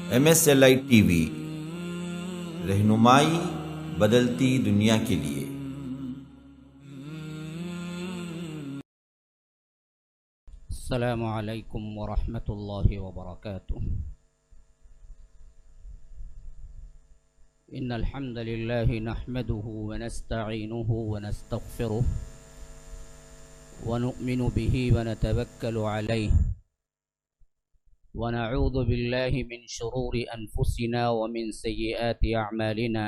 MSLI TV रहनुमाई बदलती दुनिया के लिए। अस्सलामु अलैकुम वरहमतुल्लाहि वबरकातुह। इन्नल हम्दुलिल्लाहि नहमदुहु व नस्तईनुहु व नस्तगफिरुह व नु'मिनु बिही व नतवक्कलु अलैहि व नऊज़ु बिल्लाहि मिन शुरूरि अनफुसिना व मिन सय्यिआति अअमालिना।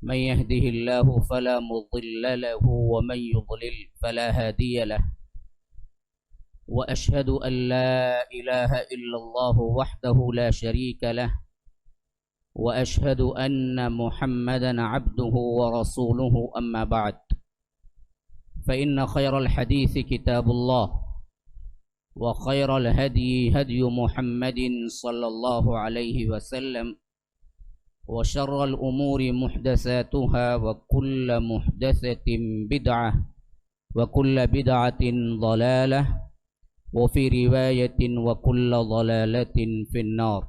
मन यहदिहिल्लाहु फला मुज़िल्ल लहु व मन युज़लिल फला हादिय लहु। व अशहदु अन ला इलाहा इल्लल्लाहु वहदहु ला शरीका लहु व अशहदु अन्न मुहम्मदन अब्दुहु व रसूलुहु अम्मा बाद। फ़इन्न खैरल हदीस किताबुल्लाह व खैरल हदी हदी मुहम्मदिन सल्लल्लाहु अलैहि वसल्लम व शर्रल उमूरि मुहदसातुहा व कुल्ल मुहदसतिन बिदअह व कुल्ल बिदअतिन ज़लालह व फ़ी रिवायतिन व कुल्ल ज़लालतिन फ़िन्नार।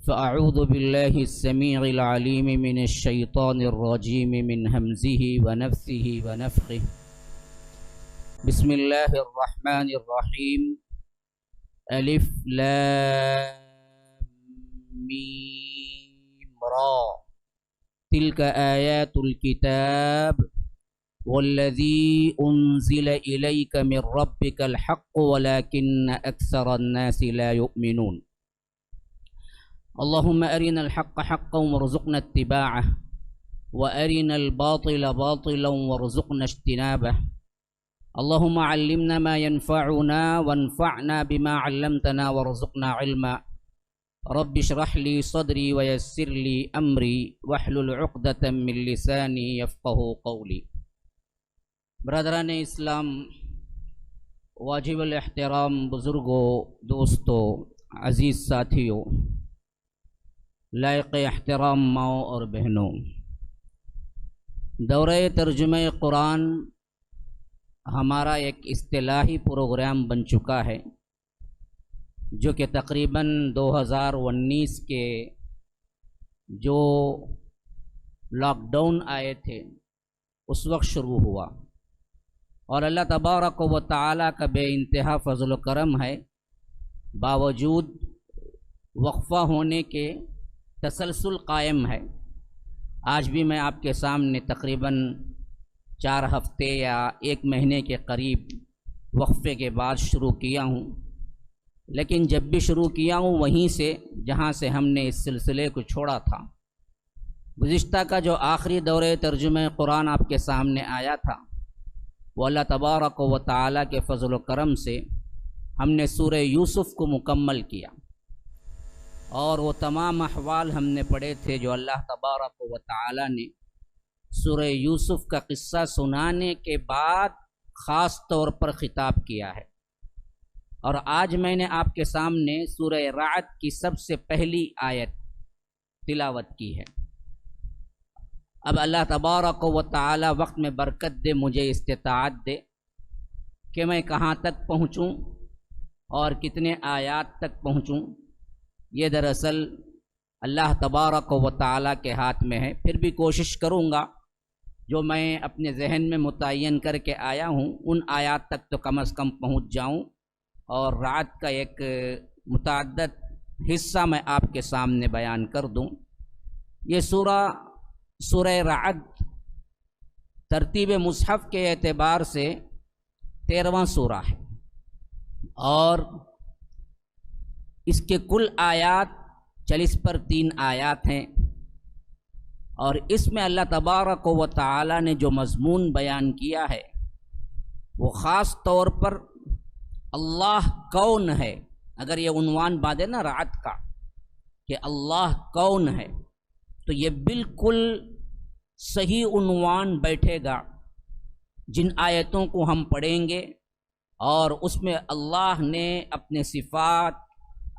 फ़अऊज़ु बिल्लाहि अस्समीइल अलीम मिनश शैतानिर रजीम मिन हमज़िहि व नफ़्सिहि व नफ़्ख़िहि। बिस्मिल्लाहिर रहमानिर रहीम। अलिफ लाम मीम रा तिल्क आयातुल किताब वल्लज़ी उन्ज़िल इलैक मिन रब्बिकल हक़्क़ु वलाकिन्न अक्सरन नासि ला युमिनून। अल्लाहुम्मा अरिनल हक़्क़ हक़्क़न वरज़ुक़ना इत्तिबाअह व अरिनल बातिल बातिलन वरज़ुक़ना इज्तिनाबह। अल्लाहुम्मा अल्लिमना मा यनफ़अुना वन्फ़अना बिमा अल्लमतना वरज़ुक़ना इल्मा। रब्बि इश्रह ली सदरी व यस्सिर ली अमरी वहलुल उक़दतम मिन लिसानी यफ़क़हू क़ौली। ब्रदरान इस्लाम, वाजिबुल एहतराम बुज़ुर्गों, दोस्तों, अज़ीज़ साथियों, लायक़ एहतराम माओ और बहनों, दौरे तर्जुमे कुरान हमारा एक इस्तिलाही प्रोग्राम बन चुका है, जो कि तकरीबन 2019 के जो लॉकडाउन आए थे उस वक्त शुरू हुआ। और अल्लाह तबारक व तआला का बेइंतहा फ़ज़ल व करम है, बावजूद वक्फ़ा होने के तसलसल कायम है। आज भी मैं आपके सामने तकरीबन 4 हफ्ते या 1 महीने के करीब वक्फ़े के बाद शुरू किया हूँ, लेकिन जब भी शुरू किया हूँ वहीं से जहाँ से हमने इस सिलसिले को छोड़ा था। गुज़िश्ता का जो आखिरी दौरे तर्जुमे कुरान आपके सामने आया था, वो अल्लाह तबारक व तआला के फ़ज़ल व करम से हमने सूरह यूसुफ़ को मुकम्मल किया और वो तमाम अहवाल हमने पढ़े थे जो अल्लाह तबारक व तआला ने सूरह यूसुफ़ का क़िस्सा सुनाने के बाद ख़ास तौर पर ख़िताब किया है। और आज मैंने आपके सामने सूरह राअद की सबसे पहली आयत तिलावत की है। अब अल्लाह तबारक व तआला वक्त में बरकत दे, मुझे इस्तिताअत दे कि मैं कहाँ तक पहुँचूँ और कितने आयात तक पहुँचूँ। ये दरअसल अल्लाह तबारक व तआला के हाथ में है। फिर भी कोशिश करूँगा जो मैं अपने जहन में मुतय्यन करके आया हूँ उन आयात तक तो कम अज़ कम पहुँच जाऊँ और रात का एक मुतअद्दिद हिस्सा मैं आपके सामने बयान कर दूँ। ये सूरह राअद तरतीब मुसहफ़ के एतबार से 13वां सूरा है और इसके कुल आयात 40 पर 3 आयात हैं। और इसमें अल्लाह तबारक व तआला ने जो मज़मून बयान किया है वो ख़ास तौर पर अल्लाह कौन है। अगर ये उन्वान बांधे ना राअद का कि अल्लाह कौन है, तो ये बिल्कुल सही उन्वान बैठेगा जिन आयतों को हम पढ़ेंगे और उसमें अल्लाह ने अपने सिफ़ात,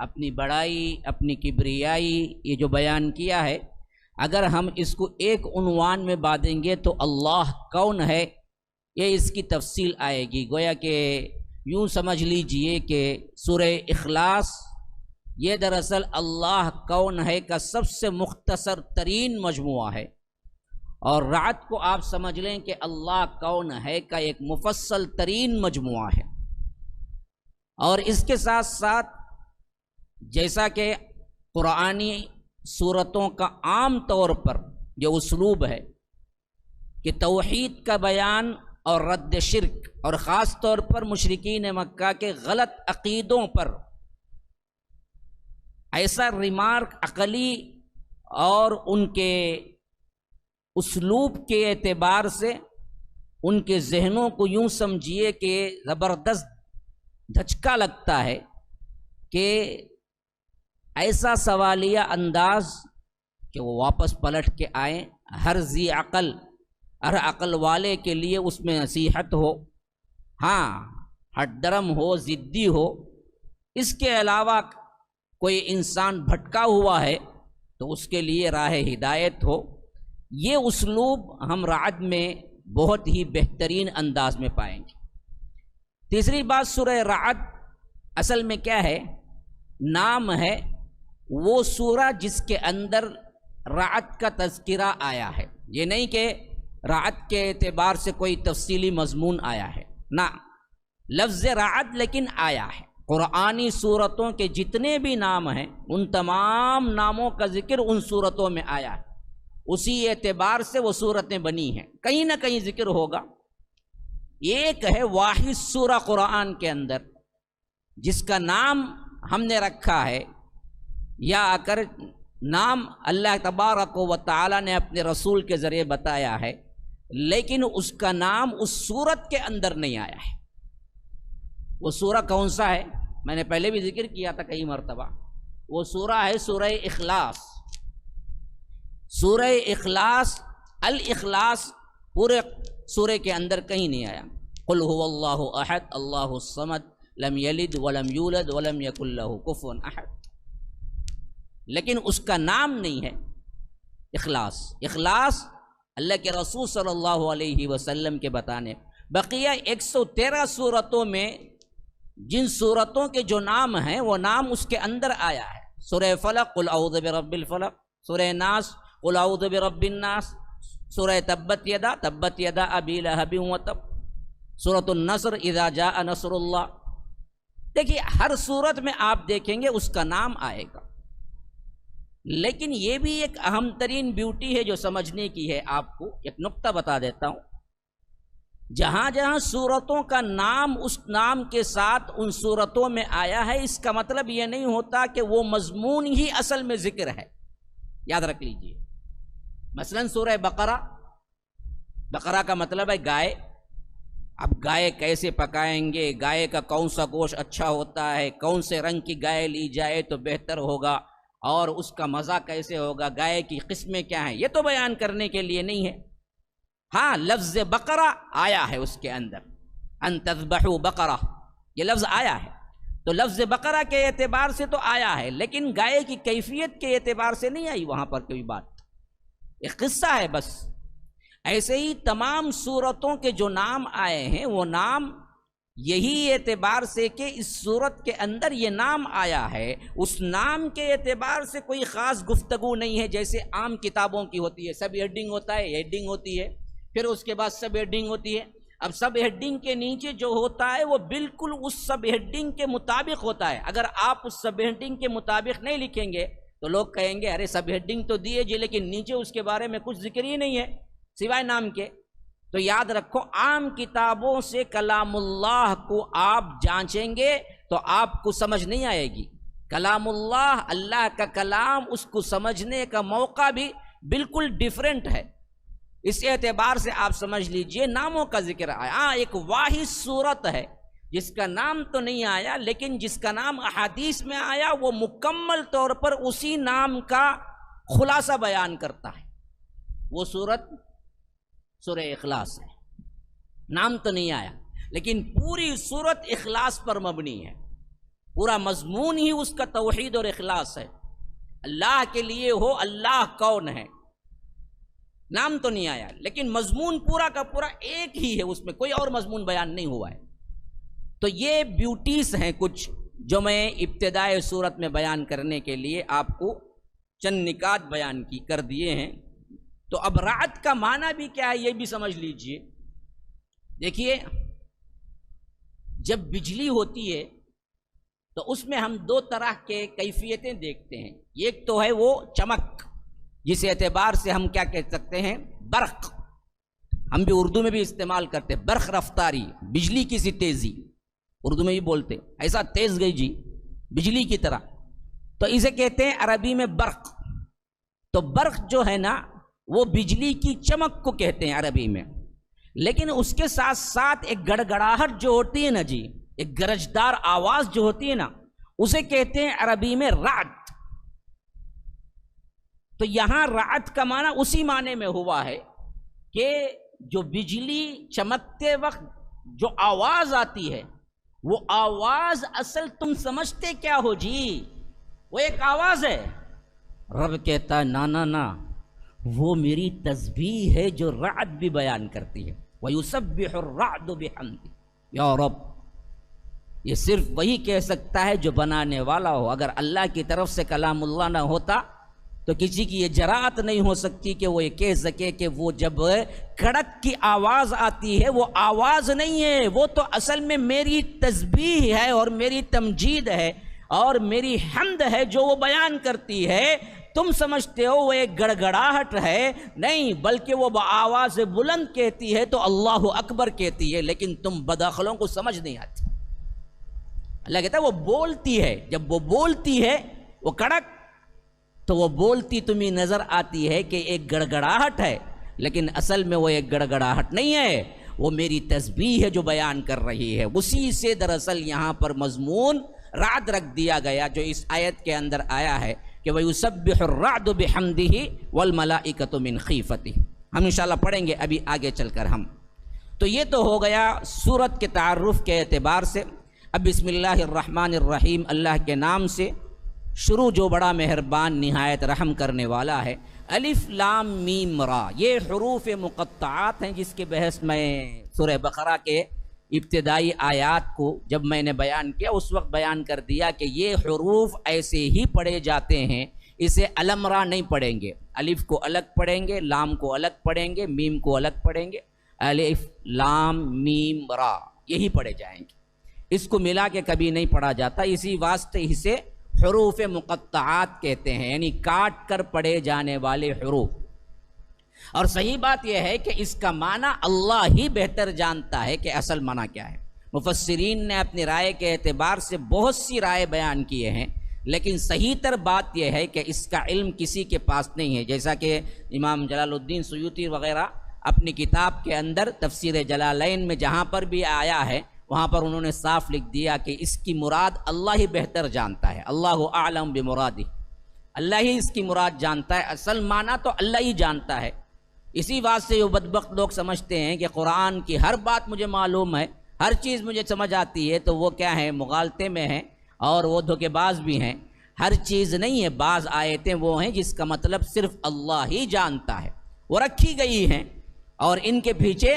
अपनी बड़ाई, अपनी किब्रियाई ये जो बयान किया है, अगर हम इसको एक उन्वान में बांधेंगे तो अल्लाह कौन है ये इसकी तफसील आएगी। गोया कि यूँ समझ लीजिए कि सूरह इखलास ये दरअसल अल्लाह कौन है का सबसे मुख्तसर तरीन मजमुआ है, और रात को आप समझ लें कि अल्लाह कौन है का एक मुफस्सल तरीन मजमुआ है। और इसके साथ साथ जैसा कि कुरानी सूरतों का आम तौर पर जो उसलूब है कि तौहीद का बयान और रद्द शिर्क और ख़ास तौर पर मुशरिकीन मक्का के गलत अकीदों पर ऐसा रिमार्क अकली और उनके उसलूब के एतबार से उनके जहनों को यूं समझिए कि ज़बरदस्त धचका लगता है कि ऐसा सवालिया अंदाज कि वो वापस पलट के आए, हर अकल वाले के लिए उसमें नसीहत हो, हाँ हटदरम हो, ज़िद्दी हो, इसके अलावा कोई इंसान भटका हुआ है तो उसके लिए राह हिदायत हो। ये उसलूब हम रात में बहुत ही बेहतरीन अंदाज में पाएंगे। तीसरी बात, सूरह रात असल में क्या है? नाम है वो सूरा जिसके अंदर रात का तज़किरा आया है। ये नहीं कि रात के एतबार से कोई तफसीली मजमून आया है ना, लफ्ज़ रात लेकिन आया है। कुरानी सूरतों के जितने भी नाम हैं उन तमाम नामों का जिक्र उन सूरतों में आया है, उसी एतबार से वो सूरतें बनी हैं, कहीं ना कहीं जिक्र होगा। एक है वाहिद सूरा कुरान के अंदर जिसका नाम हमने रखा है या अगर नाम अल्लाह तबारक व तआला ने अपने रसूल के ज़रिए बताया है, लेकिन उसका नाम उस सूरत के अंदर नहीं आया है। वो सूरा कौन सा है? मैंने पहले भी जिक्र किया था कई मरतबा। वो सूरा है सूरह इखलास। सूरह इखलास, अल इखलास पूरे सूरे के अंदर कहीं नहीं आया। कुल हुवल्लाहु अहद अल्लाहु समद लम यलिद वलम यूलद वलम यकुल लहू कुफुवन अहद, लेकिन उसका नाम नहीं है इखलास। इखलास अल्लाह के रसूल सल्लल्लाहु अलैहि वसल्लम के बताने, बकिया 113 सूरतों में जिन सूरतों के जो नाम हैं वो नाम उसके अंदर आया है। सूरह फलक कुल औज़ु बिरब्बिल फलक, सूरह नास कुल औज़ु बिरब्बिन नास, सूरह तब्बत यदा अबी लहबिन व तब, सूरतुन नस्र इज़ा जाअ नस्रुल्लाह। देखिए हर सूरत में आप देखेंगे उसका नाम आएगा, लेकिन ये भी एक अहम तरीन ब्यूटी है जो समझने की है। आपको एक नुक्ता बता देता हूँ, जहाँ जहाँ सूरतों का नाम उस नाम के साथ उन सूरतों में आया है, इसका मतलब ये नहीं होता कि वो मजमून ही असल में जिक्र है। याद रख लीजिए, मसलन सूरह बकरा, बकरा का मतलब है गाय। अब गाय कैसे पकाएंगे, गाय का कौन सा गोश्त अच्छा होता है, कौन से रंग की गाय ली जाए तो बेहतर होगा, और उसका मज़ा कैसे होगा, गाय की किस्में क्या हैं, ये तो बयान करने के लिए नहीं है। हाँ, लफ्ज़ बकरा आया है उसके अंदर, अन तज़बहू बकरा, ये लफ्ज़ आया है, तो लफ्ज़ बकरा के एतबार से तो आया है, लेकिन गाय की कैफियत के एतबार से नहीं आई वहाँ पर कोई बात। एक किस्सा है बस। ऐसे ही तमाम सूरतों के जो नाम आए हैं वो नाम यही एतबार से कि इस सूरत के अंदर ये नाम आया है, उस नाम के एतबार से कोई ख़ास गुफ्तगू नहीं है। जैसे आम किताबों की होती है, सब हेडिंग होता है, हेडिंग होती है, फिर उसके बाद सब हेडिंग होती है। अब सब हेडिंग के नीचे जो होता है वो बिल्कुल उस सब हेडिंग के मुताबिक होता है। अगर आप उस सब हेडिंग के मुताबिक नहीं लिखेंगे तो लोग कहेंगे अरे सब हेडिंग तो दिए जी, लेकिन नीचे उसके बारे में कुछ जिक्र ही नहीं है सिवाय नाम के। तो याद रखो, आम किताबों से कलामुल्लाह को आप जांचेंगे तो आपको समझ नहीं आएगी। कलामुल्लाह, अल्लाह का कलाम, उसको समझने का मौका भी बिल्कुल डिफरेंट है। इस एतबार से आप समझ लीजिए नामों का जिक्र आया। एक वाहिद सूरत है जिसका नाम तो नहीं आया, लेकिन जिसका नाम अहादीस में आया वो मुकम्मल तौर पर उसी नाम का खुलासा बयान करता है। वो सूरत सूरह इखलास है। नाम तो नहीं आया, लेकिन पूरी सूरत इखलास पर मबनी है। पूरा मजमून ही उसका तौहीद और इखलास है। अल्लाह के लिए हो, अल्लाह कौन है, नाम तो नहीं आया, लेकिन मजमून पूरा का पूरा एक ही है, उसमें कोई और मजमून बयान नहीं हुआ है। तो ये ब्यूटीज हैं कुछ जो मैं इब्तिदाए सूरत में बयान करने के लिए आपको चंद निकात बयान कर दिए हैं। तो अब रात का माना भी क्या है ये भी समझ लीजिए। देखिए, जब बिजली होती है तो उसमें हम दो तरह के कैफियतें देखते हैं। एक तो है वो चमक, जिस एतबार से हम क्या कह सकते हैं, बर्क। हम भी उर्दू में भी इस्तेमाल करते हैं, बर्क रफ्तारी, बिजली की सी तेजी, उर्दू में भी बोलते, ऐसा तेज गई जी बिजली की तरह, तो इसे कहते हैं अरबी में बर्क। तो बर्क जो है ना वो बिजली की चमक को कहते हैं अरबी में। लेकिन उसके साथ साथ एक गड़गड़ाहट जो होती है ना जी, एक गरजदार आवाज जो होती है ना, उसे कहते हैं अरबी में रात। तो यहां रात का माना उसी माने में हुआ है कि जो बिजली चमकते वक्त जो आवाज आती है, वो आवाज असल तुम समझते क्या हो जी, वो एक आवाज है। रब कहता है ना ना ना, वो मेरी तस्बीह है जो रात भी बयान करती है। वयुसब्बिहु अर्रअदु बिहम्दी। या रब, ये सिर्फ वही कह सकता है जो बनाने वाला हो। अगर अल्लाह की तरफ से कलामुल्लाह ना होता तो किसी की ये जरात नहीं हो सकती कि वो ये कह सके कि वो जब कड़क की आवाज़ आती है वो आवाज़ नहीं है, वो तो असल में मेरी तस्बीह है और मेरी तमजीद है और मेरी हम्द है जो वो बयान करती है। तुम समझते हो वो एक गड़गड़ाहट है, नहीं, बल्कि वो आवाज़ बुलंद कहती है तो अल्लाहु अकबर कहती है। लेकिन तुम बदअक्लों को समझ नहीं आती। अल्लाह कहता है वो बोलती है, जब वो बोलती है वो कड़क, तो वो बोलती तुम्हें नजर आती है कि एक गड़गड़ाहट है, लेकिन असल में वो एक गड़गड़ाहट नहीं है, वो मेरी तस्बीह है जो बयान कर रही है। उसी से दरअसल यहाँ पर मजमून रात रख दिया गया जो इस आयत के अंदर आया है कि वयुसब्बिहु अर्रअदु बिहम्दिही वल मलाइकतु मिन खीफतिही। हम इंशाल्लाह पढ़ेंगे अभी आगे चलकर हम। तो ये तो हो गया सूरत के तारुफ के एतबार से। अब बिस्मिल्लाहिर्रहमानिर्रहीम, अल्लाह के नाम से शुरू जो बड़ा मेहरबान निहायत रहम करने वाला है। अलिफ लाम मीम रा, ये हुरूफ मुक़त्तआत हैं जिसके बहस में सूरह बकरा के इब्तिदाई आयात को जब मैंने बयान किया उस वक्त बयान कर दिया कि ये हुरूफ ऐसे ही पढ़े जाते हैं, इसे अलमरा नहीं पढ़ेंगे। अलिफ को अलग पढ़ेंगे, लाम को अलग पढ़ेंगे, मीम को अलग पढ़ेंगे। अलिफ लाम मीम रा यही पढ़े जाएंगे, इसको मिला के कभी नहीं पढ़ा जाता। इसी वास्ते इसे हुरूफ मुक़त्तआत कहते हैं, यानी काट कर पढ़े जाने वाले हुरूफ। और सही बात यह है कि इसका माना अल्लाह ही बेहतर जानता है कि असल माना क्या है। मुफस्सिरीन ने अपनी राय के एतबार से बहुत सी राय बयान किए हैं, लेकिन सही तर बात यह है कि इसका इल्म किसी के पास नहीं है। जैसा कि इमाम जलालुद्दीन सुयूती वग़ैरह अपनी किताब के अंदर तफसीर जलालैन में जहाँ पर भी आया है वहाँ पर उन्होंने साफ लिख दिया कि इसकी मुराद अल्लाह ही बेहतर जानता है। अल्लाहु आलम बिमुरादी, अल्लाह ही इसकी मुराद जानता है, असल माना तो अल्लाह ही जानता है। इसी बात से वो बदबख्त लोग समझते हैं कि कुरान की हर बात मुझे मालूम है, हर चीज़ मुझे समझ आती है, तो वो क्या है, मुगालते में हैं और वो धोखेबाज भी हैं। हर चीज़ नहीं है, बाज़ आयतें वो हैं जिसका मतलब सिर्फ अल्लाह ही जानता है, वो रखी गई हैं और इनके पीछे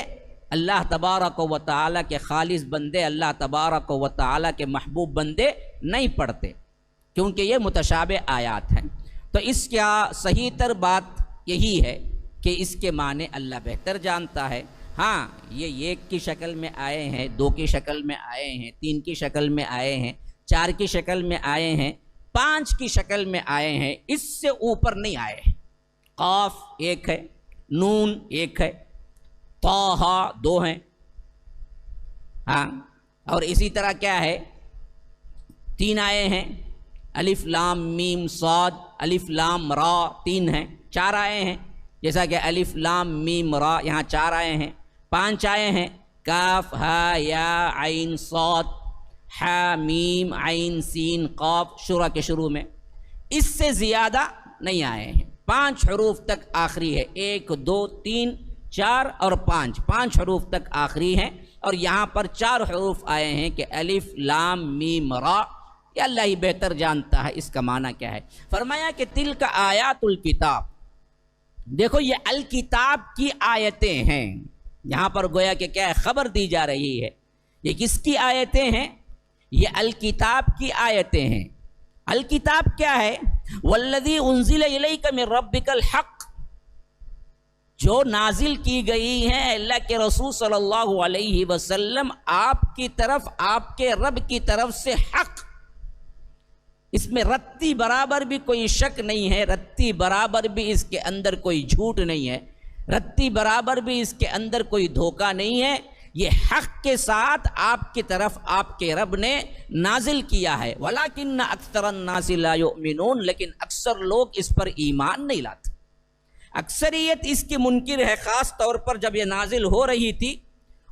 अल्लाह तबारक व तआला के खालिस बंदे, अल्लाह तबारक व तआला के महबूब बंदे नहीं पढ़ते, क्योंकि ये मुतशाबे आयात हैं। तो इसका सही तर बात यही है कि इसके माने अल्लाह बेहतर जानता है। हाँ, ये एक की शक्ल में आए हैं, दो की शक्ल में आए हैं, तीन की शक्ल में आए हैं, चार की शक्ल में आए हैं, पाँच की शक्ल में आए हैं, इससे ऊपर नहीं आए हैं। काफ एक है, नून एक है, ताहा दो हैं। हाँ, और इसी तरह क्या है, तीन आए हैं, अलिफ लाम मीम साद, अलिफ लाम रा तीन हैं। चार आए हैं, जैसा कि अलिफ लाम मीम रा यहाँ चार आए हैं। पांच आए हैं, काफ हा या आइन साद, हा मीम आइन सीन काफ शुरा के शुरू में। इससे ज़्यादा नहीं आए हैं। पांच हरूफ तक आखिरी है, एक दो तीन चार और पाँच, पाँच हरूफ तक आखिरी हैं। और यहाँ पर चार हरूफ आए हैं कि अलिफ लाम मीम रा, या अल्लाह ही बेहतर जानता है इसका माना क्या है। फरमाया कि तिल का आयातुल किताब, देखो ये अल किताब की आयतें हैं। यहाँ पर गोया कि क्या है, खबर दी जा रही है। ये किसकी आयतें हैं? ये अल किताब की आयतें हैं। अल किताब क्या है? वल्लज़ी उन्ज़िला इलैका मिन रब्बिकल हक़, जो नाजिल की गई है अल्लाह के रसूल सल्लल्लाहु अलैहि वसल्लम आपकी तरफ, आपके रब की तरफ से हक़। इसमें रत्ती बराबर भी कोई शक नहीं है, रत्ती बराबर भी इसके अंदर कोई झूठ नहीं है, रत्ती बराबर भी इसके अंदर कोई धोखा नहीं है। ये हक़ के साथ आपकी तरफ आपके रब ने नाजिल किया है। वलाकिन्न अक्सरन नासी ला युमिनून, लेकिन अक्सर लोग इस पर ईमान नहीं लाते। अक्सरियत इसकी मुनकिर है। ख़ास तौर पर जब ये नाजिल हो रही थी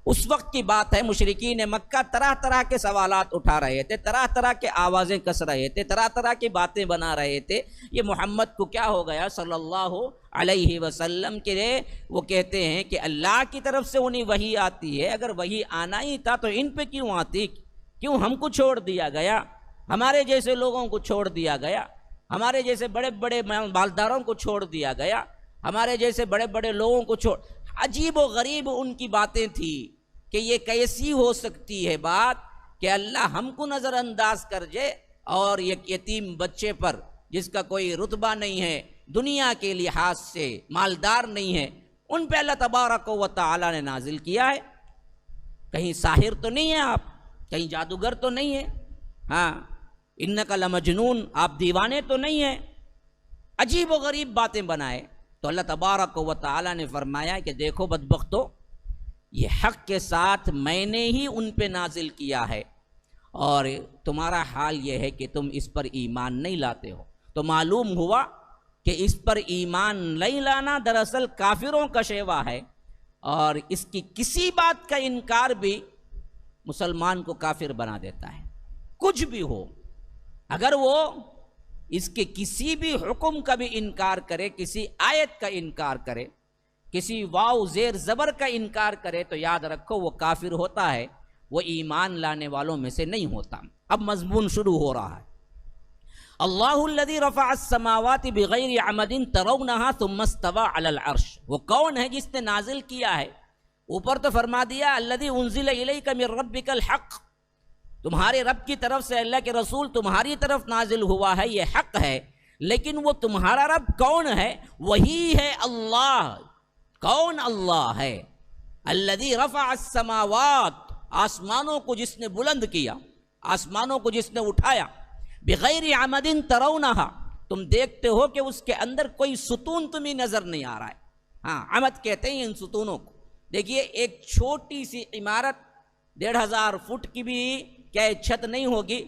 उस वक्त की बात है, मुशरिकीन मक्का तरह तरह के सवालात उठा रहे थे, तरह तरह के आवाज़ें कस रहे थे, तरह तरह की बातें बना रहे थे। ये मोहम्मद को क्या हो गया सल्लल्लाहु अलैहि वसल्लम के लिए? वो कहते हैं कि अल्लाह की तरफ से उन्हें वही आती है, अगर वही आना ही था तो इन पे क्यों आती? क्यों हमको छोड़ दिया गया? हमारे जैसे लोगों को छोड़ दिया गया, हमारे जैसे बड़े बड़े मालदारों को छोड़ दिया गया, हमारे जैसे बड़े बड़े लोगों को छोड़। अजीब व गरीब उनकी बातें थी कि ये कैसी हो सकती है बात कि अल्लाह हमको नज़रअंदाज कर जाए और एक यतीम बच्चे पर जिसका कोई रुतबा नहीं है, दुनिया के लिहाज से मालदार नहीं है, उन पे अल्लाह तबारक व तआला ने नाजिल किया है। कहीं साहिर तो नहीं है आप, कहीं जादूगर तो नहीं है, हाँ इन्नका लमजनून, आप दीवाने तो नहीं है। अजीब व गरीब बातें बनाए तो अल्लाह तबारक व तआला ने फरमाया कि देखो बदबख्तो, ये हक़ के साथ मैंने ही उन पे नाजिल किया है और तुम्हारा हाल ये है कि तुम इस पर ईमान नहीं लाते हो। तो मालूम हुआ कि इस पर ईमान नहीं लाना दरअसल काफिरों का शेवा है और इसकी किसी बात का इनकार भी मुसलमान को काफिर बना देता है। कुछ भी हो, अगर वो इसके किसी भी हुक्म का भी इनकार करे, किसी आयत का इनकार करे, किसी वाव जेर ज़बर का इनकार करे, तो याद रखो वो काफिर होता है, वो ईमान लाने वालों में से नहीं होता। अब मजमून शुरू हो रहा है। अल्लाहुल्लज़ी रफ़अ अस्समावाति बिग़ैरि अमदिन तरौनहा सुम्मा इस्तवा अलल अर्श। वो कौन है जिसने नाजिल किया है? ऊपर तो फरमा दिया अल्लज़ी उन्ज़िला इलैका मिन रब्बिकल हक़, तुम्हारे रब की तरफ से अल्लाह के रसूल तुम्हारी तरफ नाजिल हुआ है, ये हक़ है। लेकिन वो तुम्हारा रब कौन है? वही है अल्लाह। कौन अल्लाह है? अल्लज़ी रफ़अ अस्समावात, आसमानों को जिसने बुलंद किया, आसमानों को जिसने उठाया, बिग़ैरि अमदिन तरौनहा, तुम देखते हो कि उसके अंदर कोई सुतून तुम्हें नजर नहीं आ रहा है। हाँ, अमद कहते हैं इन सुतूनों को। देखिए एक छोटी सी इमारत 1500 फुट की भी क्या छत नहीं होगी,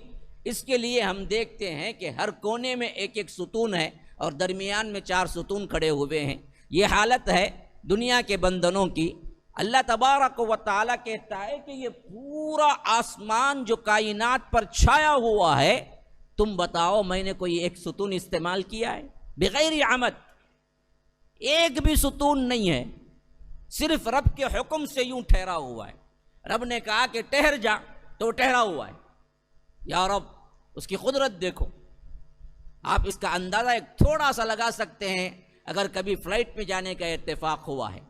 इसके लिए हम देखते हैं कि हर कोने में एक एक सुतून है और दरमियान में 4 सुतून खड़े हुए हैं। ये हालत है दुनिया के बंधनों की। अल्लाह तबारक व तआला कहता है कि ये पूरा आसमान जो कायनात पर छाया हुआ है, तुम बताओ मैंने कोई एक सुतून इस्तेमाल किया है? बिग़ैरि अमद, एक भी सुतून नहीं है, सिर्फ रब के हुक्म से यूं ठहरा हुआ है। रब ने कहा कि ठहर जा तो ठहरा हुआ है। या रब, उसकी कुदरत देखो। आप इसका अंदाजा एक थोड़ा सा लगा सकते हैं अगर कभी फ्लाइट में जाने का इत्तेफाक हुआ है,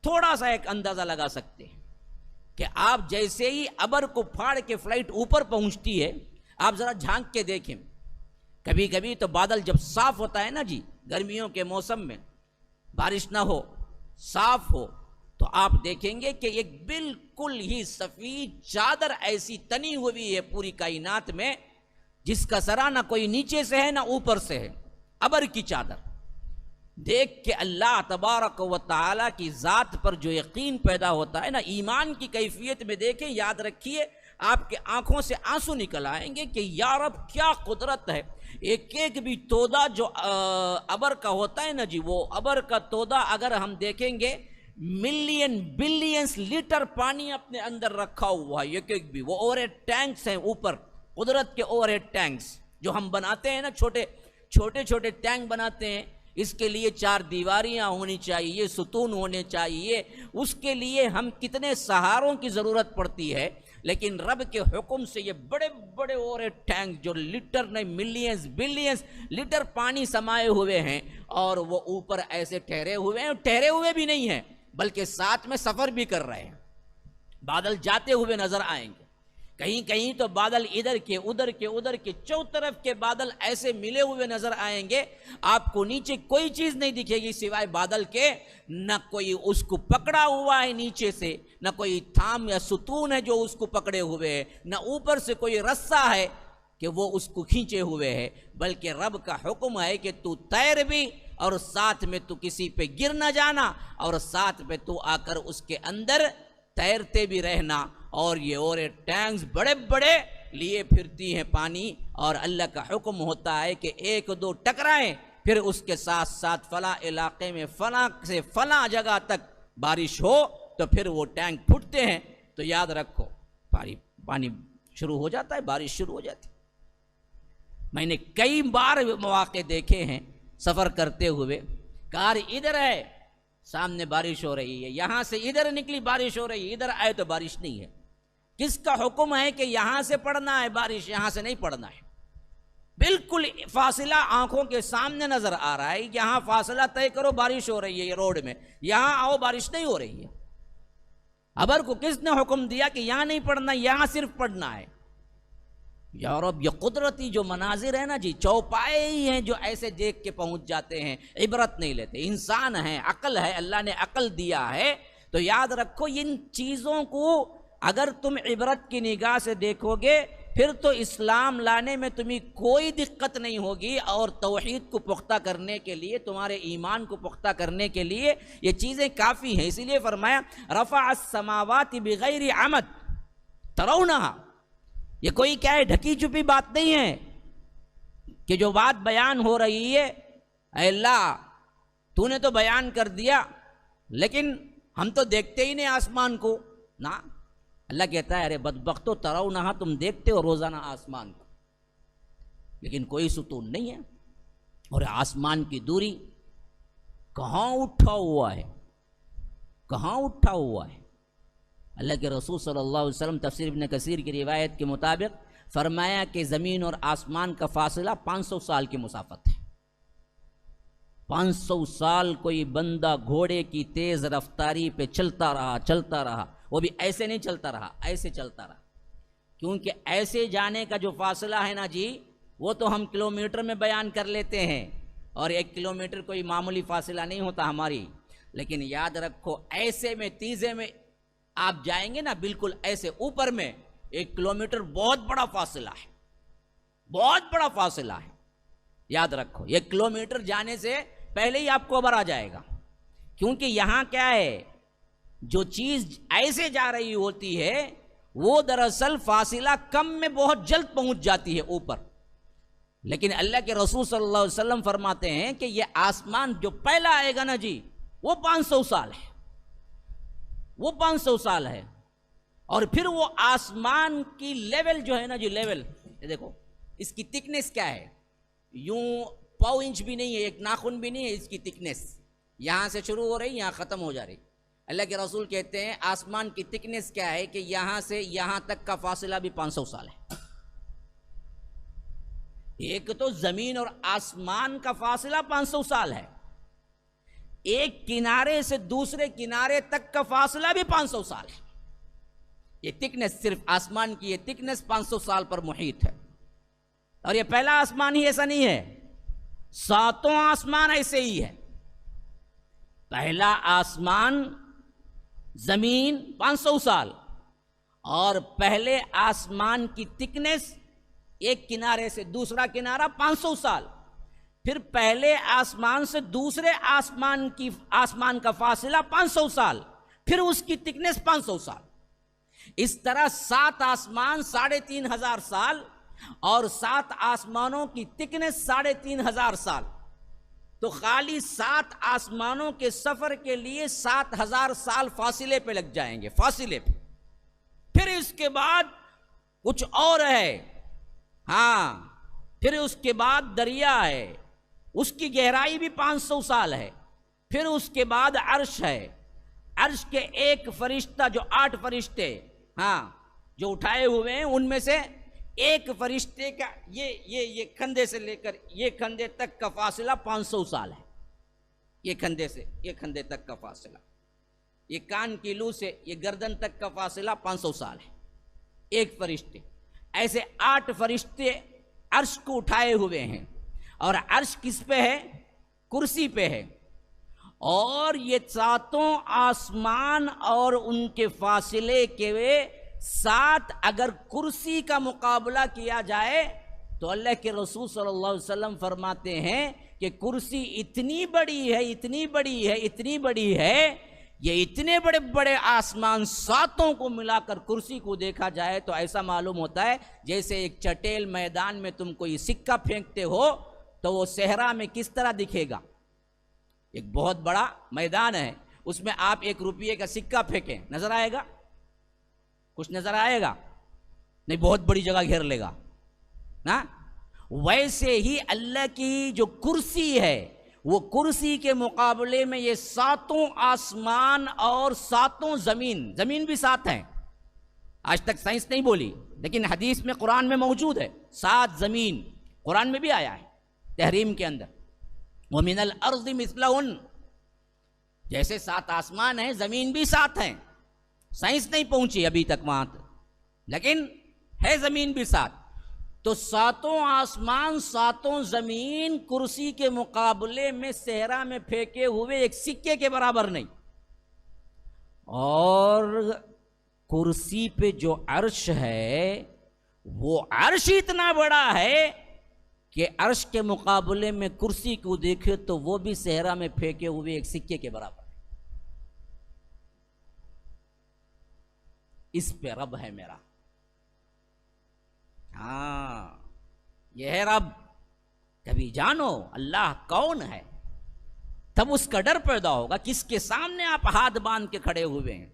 थोड़ा सा एक अंदाजा लगा सकते हैं कि आप जैसे ही अबर को फाड़ के फ्लाइट ऊपर पहुंचती है, आप जरा झांक के देखें। कभी कभी तो बादल जब साफ होता है ना जी, गर्मियों के मौसम में बारिश ना हो, साफ हो, तो आप देखेंगे कि एक बिल्कुल ही सफेद चादर ऐसी तनी हुई है पूरी कायनात में, जिसका सरा ना कोई नीचे से है ना ऊपर से है, अबर की चादर। देख के अल्लाह तबारक व तआला की ज़ात पर जो यकीन पैदा होता है ना, ईमान की कैफियत में देखें, याद रखिए आपके आंखों से आंसू निकल आएंगे कि या रब क्या कुदरत है। एक एक भी तोदा जो अबर का होता है ना जी, वो अबर का तोदा अगर हम देखेंगे, मिलियन बिलियंस लीटर पानी अपने अंदर रखा हुआ है। एक एक भी वो ओवरहेड टैंक्स हैं ऊपर, कुदरत के ओवरहेड टैंक्स जो हम बनाते हैं ना, छोटे छोटे टैंक बनाते हैं, इसके लिए 4 दीवारियां होनी चाहिए, सुतून होने चाहिए, उसके लिए हम कितने सहारों की ज़रूरत पड़ती है। लेकिन रब के हुक्म से ये बड़े बड़े ओवरहेड टैंक जो लीटर नहीं मिलियंस बिलियंस लीटर पानी समाये हुए हैं, और वो ऊपर ऐसे ठहरे हुए हैं, ठहरे हुए भी नहीं हैं बल्कि साथ में सफ़र भी कर रहे हैं। बादल जाते हुए नजर आएंगे। कहीं कहीं तो बादल इधर के उधर के उधर के चौतरफ के बादल ऐसे मिले हुए नजर आएंगे, आपको नीचे कोई चीज नहीं दिखेगी सिवाय बादल के। न कोई उसको पकड़ा हुआ है नीचे से, न कोई थाम या सुतून है जो उसको पकड़े हुए है, न ऊपर से कोई रस्सा है कि वो उसको खींचे हुए है, बल्कि रब का हुक्म है कि तू तैर भी और साथ में तू किसी पे गिर न जाना और साथ में तू आकर उसके अंदर तैरते भी रहना। और ये और टैंक्स बड़े बड़े लिए फिरती हैं पानी, और अल्लाह का हुक्म होता है कि एक दो टकराएं, फिर उसके साथ साथ फला इलाके में फला से फला जगह तक बारिश हो तो फिर वो टैंक फूटते हैं। तो याद रखो, पानी शुरू हो जाता है, बारिश शुरू हो जाती है। मैंने कई बार मौके देखे हैं सफ़र करते हुए, कार इधर है सामने बारिश हो रही है, यहाँ से इधर निकली बारिश हो रही है, इधर आए तो बारिश नहीं है। किसका हुक्म है कि यहाँ से पड़ना है बारिश, यहाँ से नहीं पड़ना है? बिल्कुल फासला आंखों के सामने नजर आ रहा है, यहाँ फासला तय करो, बारिश हो रही है ये रोड में, यहाँ आओ बारिश नहीं हो रही है। अबर को किसने हुक्म दिया कि यहाँ नहीं पड़ना, यहाँ सिर्फ पड़ना है? यार अब ये कुदरती जो मनाजिर है ना जी, चौपाए ही हैं जो ऐसे देख के पहुंच जाते हैं, इबरत नहीं लेते। इंसान है, अकल है, अल्लाह ने अकल दिया है, तो याद रखो इन चीज़ों को अगर तुम इबरत की निगाह से देखोगे फिर तो इस्लाम लाने में तुम्हें कोई दिक्कत नहीं होगी, और तौहीद को पुख्ता करने के लिए, तुम्हारे ईमान को पुख्ता करने के लिए ये चीज़ें काफ़ी हैं। इसीलिए फरमाया रफ़ा अस्समावाति बिगैरि अमद तरौनहा, ये कोई क्या है ढकी छुपी बात नहीं है कि जो बात बयान हो रही है अल्लाह तूने तो बयान कर दिया लेकिन हम तो देखते ही नहीं आसमान को ना। अल्लाह कहता है अरे बदबख्तो तराउ नहा, तुम देखते हो रोजाना आसमान को लेकिन कोई सुकून नहीं है। और आसमान की दूरी कहाँ उठा हुआ है, कहाँ उठा हुआ है। अल्लाह के रसूल सल्लल्लाहु अलैहि वसल्लम तफसीर इब्न कसीर की रिवायत के मुताबिक फरमाया कि ज़मीन और आसमान का फासला 500 साल की मुसाफत है। 500 साल कोई बंदा घोड़े की तेज़ रफ्तारी पे चलता रहा, वो भी ऐसे नहीं चलता रहा, ऐसे चलता रहा, क्योंकि ऐसे जाने का जो फासला है ना जी, वो तो हम किलोमीटर में बयान कर लेते हैं, और 1 किलोमीटर कोई मामूली फासला नहीं होता हमारी। लेकिन याद रखो ऐसे में तीजे में आप जाएंगे ना, बिल्कुल ऐसे ऊपर में 1 किलोमीटर बहुत बड़ा फासला है, बहुत बड़ा फासला है। याद रखो 1 किलोमीटर जाने से पहले ही आपको खबर आ जाएगा, क्योंकि यहाँ क्या है, जो चीज ऐसे जा रही होती है वो दरअसल फासिला कम में बहुत जल्द पहुंच जाती है ऊपर। लेकिन अल्लाह के रसूल सल्लल्लाहु अलैहि वसल्लम फरमाते हैं कि ये आसमान जो पहला आएगा ना जी, वो 500 साल है, वो 500 साल है। और फिर वो आसमान की लेवल जो है ना जी, लेवल ये देखो, इसकी थिकनेस क्या है, यूं 1 इंच भी नहीं है, 1 नाखून भी नहीं है इसकी थिकनेस, यहां से शुरू हो रही यहां खत्म हो जा रही। अल्लाह के रसूल कहते हैं आसमान की थिकनेस क्या है कि यहां से यहां तक का फासला भी 500 साल है। एक तो जमीन और आसमान का फासला 500 साल है, एक किनारे से दूसरे किनारे तक का फासला भी 500 साल है। ये थिकनेस, सिर्फ आसमान की ये थिकनेस 500 साल पर मुहित है। और ये पहला आसमान ही ऐसा नहीं है, 7वां आसमान ऐसे ही है। पहला आसमान जमीन 500 साल, और पहले आसमान की थिकनेस एक किनारे से दूसरा किनारा 500 साल, फिर पहले आसमान से दूसरे आसमान का फासला 500 साल, फिर उसकी थिकनेस 500 साल। इस तरह 7 आसमान 3500 साल, और 7 आसमानों की थिकनेस 3500 साल। तो खाली 7 आसमानों के सफर के लिए 7000 साल फासिले पे लग जाएंगे, फासिले पे। फिर इसके बाद कुछ और है, हाँ, फिर उसके बाद दरिया है, उसकी गहराई भी 500 साल है। फिर उसके बाद अर्श है, अर्श के एक फरिश्ता, जो 8 फरिश्ते हाँ जो उठाए हुए हैं, उनमें से एक फरिश्ते का ये कंधे से लेकर ये कंधे तक का फासला 500 साल है। ये कंधे से ये कंधे तक का फासला, ये कान की लू से ये गर्दन तक का फासला 500 साल है। एक फरिश्ते, ऐसे 8 फरिश्ते अर्श को उठाए हुए हैं और अर्श किस पे है? कुर्सी पे है। और ये 7 आसमान और उनके फासले के वे 7 अगर कुर्सी का मुकाबला किया जाए तो अल्लाह के रसूल सल्लल्लाहु अलैहि वसल्लम फरमाते हैं कि कुर्सी इतनी बड़ी है, इतनी बड़ी है, इतनी बड़ी है, ये इतने बड़े बड़े आसमान 7 को मिलाकर कुर्सी को देखा जाए तो ऐसा मालूम होता है जैसे एक चटेल मैदान में तुम कोई सिक्का फेंकते हो तो वो सहरा में किस तरह दिखेगा। एक बहुत बड़ा मैदान है, उसमें आप 1 रुपये का सिक्का फेंकें, नजर आएगा? कुछ नजर आएगा नहीं, बहुत बड़ी जगह घेर लेगा ना। वैसे ही अल्लाह की जो कुर्सी है, वो कुर्सी के मुकाबले में ये 7 आसमान और 7 जमीन, जमीन भी 7 हैं। आज तक साइंस नहीं बोली, लेकिन हदीस में कुरान में मौजूद है 7 जमीन, कुरान में भी आया है तहरीम के अंदर। वो मिनल अर्ज़ मिस्लहुन, जैसे 7 आसमान हैं, जमीन भी 7 हैं। साइंस नहीं पहुंची अभी तक वहां तक, लेकिन है जमीन भी 7। तो 7 आसमान 7 जमीन कुर्सी के मुकाबले में सहरा में फेंके हुए एक सिक्के के बराबर नहीं। और कुर्सी पे जो अर्श है वो अर्श इतना बड़ा है कि अर्श के मुकाबले में कुर्सी को देखे तो वो भी सहरा में फेंके हुए एक सिक्के के बराबर है। इस पे रब है मेरा। हाँ, यह है रब। कभी जानो अल्लाह कौन है, तब उसका डर पैदा होगा किसके सामने आप हाथ बांध के खड़े हुए हैं।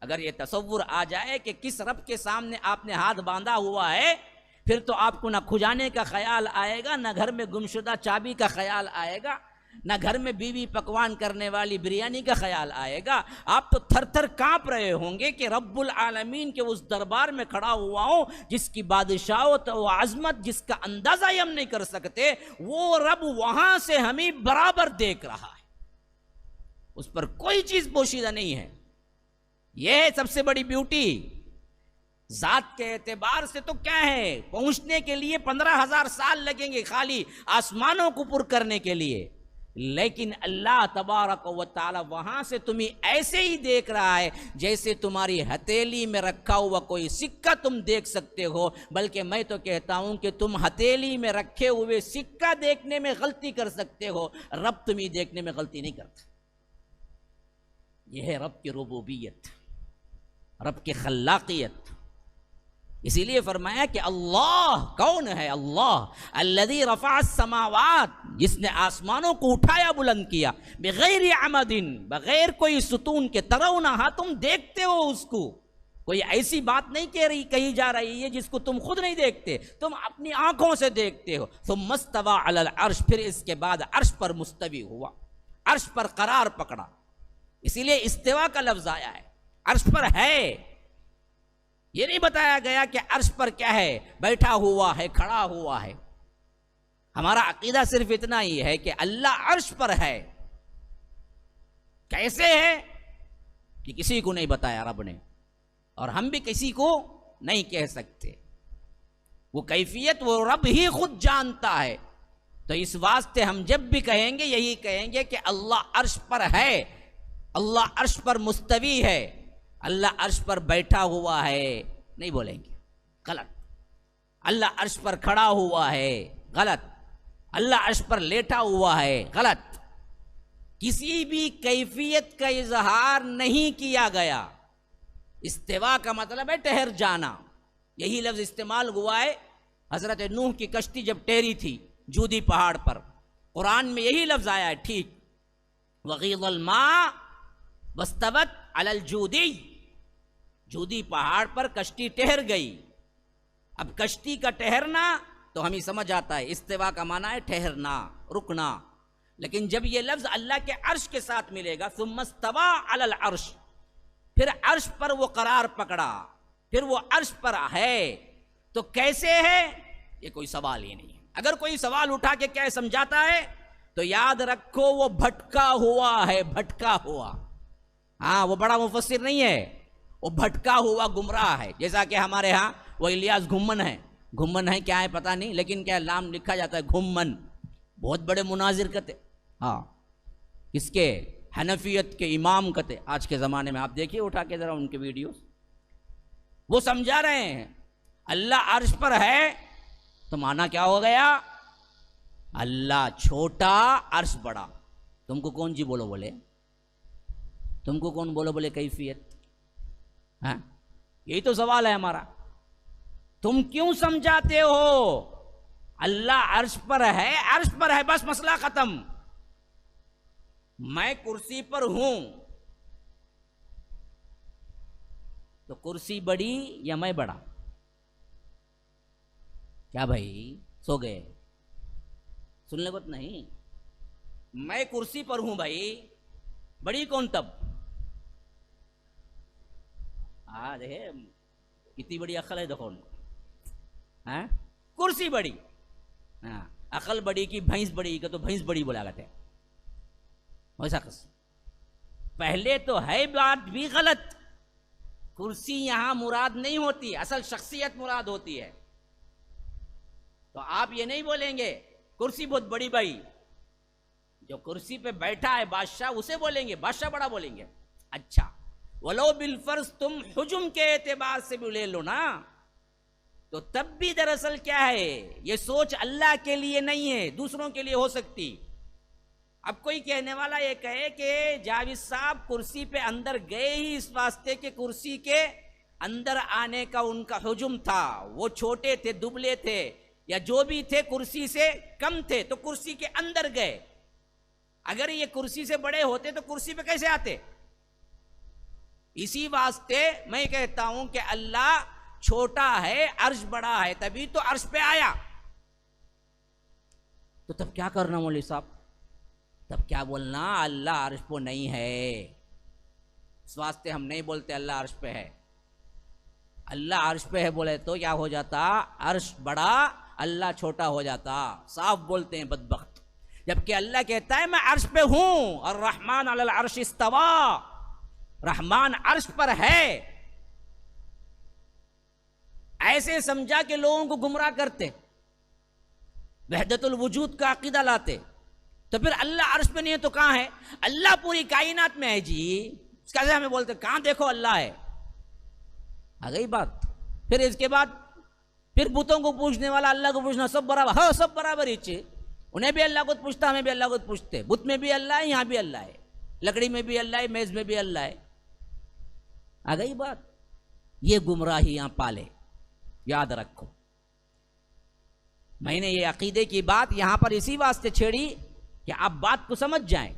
अगर ये तसव्वुर आ जाए कि किस रब के सामने आपने हाथ बांधा हुआ है, फिर तो आपको ना खुजाने का ख्याल आएगा, ना घर में गुमशुदा चाबी का ख्याल आएगा, ना घर में बीवी पकवान करने वाली बिरयानी का ख्याल आएगा। आप तो थर थर कांप रहे होंगे कि रब्बुल आलमीन के उस दरबार में खड़ा हुआ हूं जिसकी बादशाहत और अजमत जिसका अंदाजा ही हम नहीं कर सकते, वो रब वहां से हमें बराबर देख रहा है, उस पर कोई चीज पोशीदा नहीं है। यह है सबसे बड़ी ब्यूटी। जात के एतबार से तो क्या है, पहुंचने के लिए 15,000 साल लगेंगे खाली आसमानों को पुर करने के लिए, लेकिन अल्लाह तबारक व तआला वहां से तुम्हें ऐसे ही देख रहा है जैसे तुम्हारी हथेली में रखा हुआ कोई सिक्का तुम देख सकते हो। बल्कि मैं तो कहता हूं कि तुम हथेली में रखे हुए सिक्का देखने में गलती कर सकते हो, रब तुम्हें देखने में गलती नहीं करता। यह है रब की रुबूबियत, रब की खल्लाकियत। इसीलिए फरमाया कि अल्लाह कौन है? अल्लाह अल्लज़ी रफ़अ समावात, जिसने आसमानों को उठाया बुलंद किया, बगैर अमदिन, बगैर कोई सुतून के, तरौना, तुम देखते हो उसको। कोई ऐसी बात नहीं कही जा रही है जिसको तुम खुद नहीं देखते, तुम अपनी आंखों से देखते हो। सुम्मा इस्तवा अलल अर्श, फिर इसके बाद अर्श पर मुस्तवी हुआ, अर्श पर करार पकड़ा। इसीलिए इस्तिवा का लफ्ज आया है, अर्श पर है। ये नहीं बताया गया कि अर्श पर क्या है, बैठा हुआ है, खड़ा हुआ है। हमारा अकीदा सिर्फ इतना ही है कि अल्लाह अर्श पर है। कैसे है कि किसी को नहीं बताया रब ने, और हम भी किसी को नहीं कह सकते। वो कैफियत वो रब ही खुद जानता है। तो इस वास्ते हम जब भी कहेंगे यही कहेंगे कि अल्लाह अर्श पर है, अल्लाह अर्श पर मुस्तवी है, अल्लाह अर्श पर बैठा हुआ है नहीं बोलेंगे, गलत। अल्लाह अर्श पर खड़ा हुआ है, गलत। अल्लाह अर्श पर लेटा हुआ है, गलत। किसी भी कैफियत का इजहार नहीं किया गया। इस्तिवा का मतलब है ठहर जाना। यही लफ्ज इस्तेमाल हुआ है हजरत नूह की कश्ती जब ठहरी थी जूदी पहाड़ पर, कुरान में यही लफ्ज आया है, ठीक। वगीज़ल मा वस्तवत अलल जूदी, जूदी पहाड़ पर कश्ती ठहर गई। अब कश्ती का ठहरना तो हमें समझ आता है, इस्तिवा का माना है ठहरना, रुकना। लेकिन जब ये लफ्ज अल्लाह के अर्श के साथ मिलेगा, सुम्मस्तवा अलल अर्श, फिर अर्श पर वो करार पकड़ा, फिर वो अर्श पर है, तो कैसे है ये कोई सवाल ही नहीं है। अगर कोई सवाल उठा के क्या समझाता है तो याद रखो वो भटका हुआ है, भटका हुआ। हाँ, वो बड़ा मुफस्सिर नहीं है, वो भटका हुआ गुमराह है। जैसा कि हमारे यहाँ वो इलियास घुम्मन है, घुम्मन है क्या है पता नहीं, लेकिन क्या नाम लिखा जाता है घुम्मन, बहुत बड़े मुनाजिर कहते, हाँ किसके, हनफियत के इमाम कहते आज के ज़माने में। आप देखिए उठा के ज़रा उनके वीडियोस, वो समझा रहे हैं अल्लाह अर्श पर है तो माना क्या हो गया, अल्लाह छोटा अर्श बड़ा। तुमको कौन जी बोलो बोले, तुमको कौन बोलो बोले कैफियत, हाँ यही तो सवाल है हमारा। तुम क्यों समझाते हो अल्लाह अर्श पर है, अर्श पर है बस मसला खत्म। मैं कुर्सी पर हूं तो कुर्सी बड़ी या मैं बड़ा? क्या भाई सो गए, सुनने को तो नहीं। मैं कुर्सी पर हूं भाई, बड़ी कौन तब? हाँ देखे कितनी बड़ी अकल है, देखो उनको, हाँ कुर्सी बड़ी, हाँ अकल बड़ी की भैंस बड़ी का तो भैंस बड़ी बोला करते हैं वैसा कस। पहले तो है बात भी गलत, कुर्सी यहां मुराद नहीं होती, असल शख्सियत मुराद होती है। तो आप ये नहीं बोलेंगे कुर्सी बहुत बड़ी भाई, जो कुर्सी पे बैठा है बादशाह उसे बोलेंगे बादशाह बड़ा बोलेंगे। अच्छा वलो बिलफर्ज तुम हुजुम के एतबार से भी ले लो ना, तो तब भी दरअसल क्या है, ये सोच अल्लाह के लिए नहीं है, दूसरों के लिए हो सकती। अब कोई कहने वाला ये कहे कि जावेद साहब कुर्सी पे अंदर गए ही इस वास्ते के कुर्सी के अंदर आने का उनका हुजुम था, वो छोटे थे, दुबले थे, या जो भी थे कुर्सी से कम थे तो कुर्सी के अंदर गए। अगर ये कुर्सी से बड़े होते तो कुर्सी पे कैसे आते? इसी वास्ते मैं कहता हूं कि अल्लाह छोटा है, अर्श बड़ा है, तभी तो अर्श पे आया। तो तब क्या करना मौलवी साहब, तब क्या बोलना अल्लाह अर्श पे नहीं है, इस वास्ते हम नहीं बोलते अल्लाह अर्श पे है। अल्लाह अर्श पे है बोले तो क्या हो जाता, अर्श बड़ा अल्लाह छोटा हो जाता, साफ बोलते हैं बदबख्त। जबकि अल्लाह कहता है मैं अर्श पे हूं, और रहमान अलल अर्श इस्तवा, रहमान अर्श पर है। ऐसे समझा के लोगों को गुमराह करते, वहदतुल वजूद का अकीदा लाते। तो फिर अल्लाह अर्श पे नहीं है तो कहां है? अल्लाह पूरी कायनात में है जी, कैसे हमें बोलते कहां देखो अल्लाह है, आ गई बात। फिर इसके बाद फिर बुतों को पूछने वाला अल्लाह को पूछना, सब बराबर, हाँ सब बराबर ही, उन्हें भी अल्लाह को पूछता, हमें भी अल्लाह को पूछते। बुत में भी अल्लाह है, यहां भी अल्लाह है, लकड़ी में भी अल्लाह है, मेज में भी अल्लाह है, आ गई बात। ये गुमराही यहां पाले, याद रखो। मैंने ये अकीदे की बात यहां पर इसी वास्ते छेड़ी कि आप बात को समझ जाएं।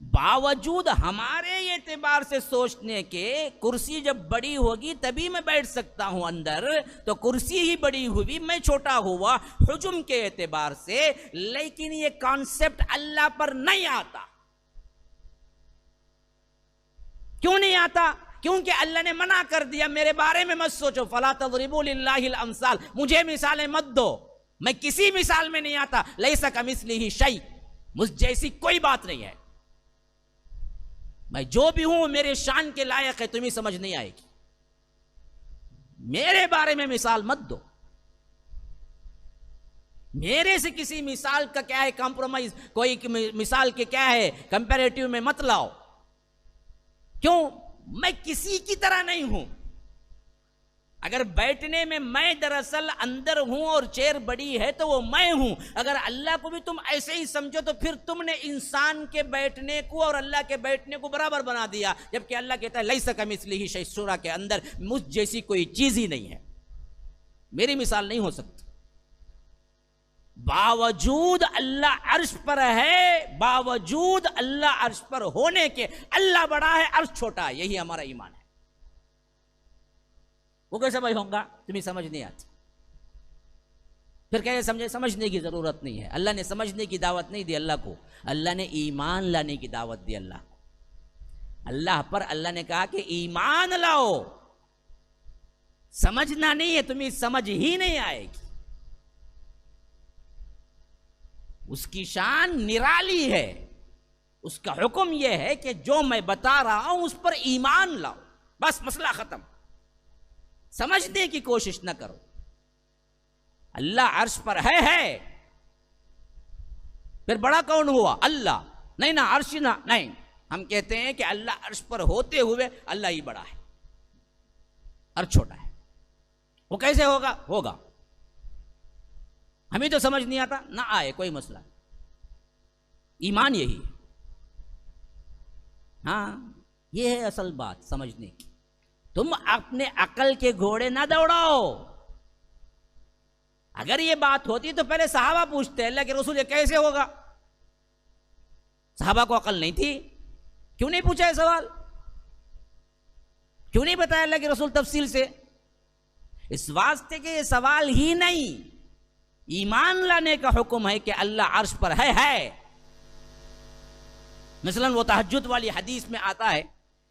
बावजूद हमारे एतबार से सोचने के कुर्सी जब बड़ी होगी तभी मैं बैठ सकता हूं अंदर, तो कुर्सी ही बड़ी हुई, मैं छोटा हुआ हुजुम के एतबार से। लेकिन ये कॉन्सेप्ट अल्लाह पर नहीं आता। क्यों नहीं आता? क्योंकि अल्लाह ने मना कर दिया, मेरे बारे में मत सोचो, फला तज़रिबू लिल्लाहिल अमसाल, मुझे मिसालें मत दो, मैं किसी मिसाल में नहीं आता। लैसा कमिस्लिही शै, मुझ जैसी कोई बात नहीं है, मैं जो भी हूं मेरे शान के लायक है, तुम्हें समझ नहीं आएगी। मेरे बारे में मिसाल मत दो, मेरे से किसी मिसाल का क्या है कॉम्प्रोमाइज, कोई मिसाल के क्या है कंपैरेटिव में मत लाओ। क्यों? मैं किसी की तरह नहीं हूं। अगर बैठने में मैं दरअसल अंदर हूं और चेयर बड़ी है तो वो मैं हूं। अगर अल्लाह को भी तुम ऐसे ही समझो तो फिर तुमने इंसान के बैठने को और अल्लाह के बैठने को बराबर बना दिया। जबकि अल्लाह कहता है लैसा कमिस्लिही शै, सूरा के अंदर मुझ जैसी कोई चीज ही नहीं है, मेरी मिसाल नहीं हो सकती। बावजूद अल्लाह अर्श पर है, बावजूद अल्लाह अर्श पर होने के अल्लाह बड़ा है, अर्श छोटा है, यही हमारा ईमान है। वो कैसे भाई होगा, तुम्हें समझ नहीं आती। फिर कैसे समझे? समझने की जरूरत नहीं है। अल्लाह ने समझने की दावत नहीं दी अल्लाह को, अल्लाह ने ईमान लाने की दावत दी अल्लाह को। अल्लाह पर अल्लाह ने कहा कि ईमान लाओ, समझना नहीं है, तुम्हें समझ ही नहीं आएगी। उसकी शान निराली है, उसका हुक्म यह है कि जो मैं बता रहा हूं उस पर ईमान लाओ। बस मसला खत्म। समझने की कोशिश न करो। अल्लाह अर्श पर है। फिर बड़ा कौन हुआ? अल्लाह। नहीं ना, अर्श ना, नहीं। हम कहते हैं कि अल्लाह अर्श पर होते हुए अल्लाह ही बड़ा है, अर्श छोटा है। वो कैसे होगा? होगा। हमें तो समझ नहीं आता, ना आए, कोई मसला नहीं। ईमान यही है। हाँ, ये है असल बात समझने की। तुम अपने अकल के घोड़े ना दौड़ाओ। अगर ये बात होती तो पहले सहाबा पूछते अल्लाह के रसूल ये कैसे होगा। सहाबा को अकल नहीं थी, क्यों नहीं पूछा है सवाल? क्यों नहीं बताया अल्लाह के रसूल तफसील से? इस वास्ते के ये सवाल ही नहीं, ईमान लाने का हुक्म है कि अल्लाह अर्श पर है। मसलन वो तहज्जुद वाली हदीस में आता है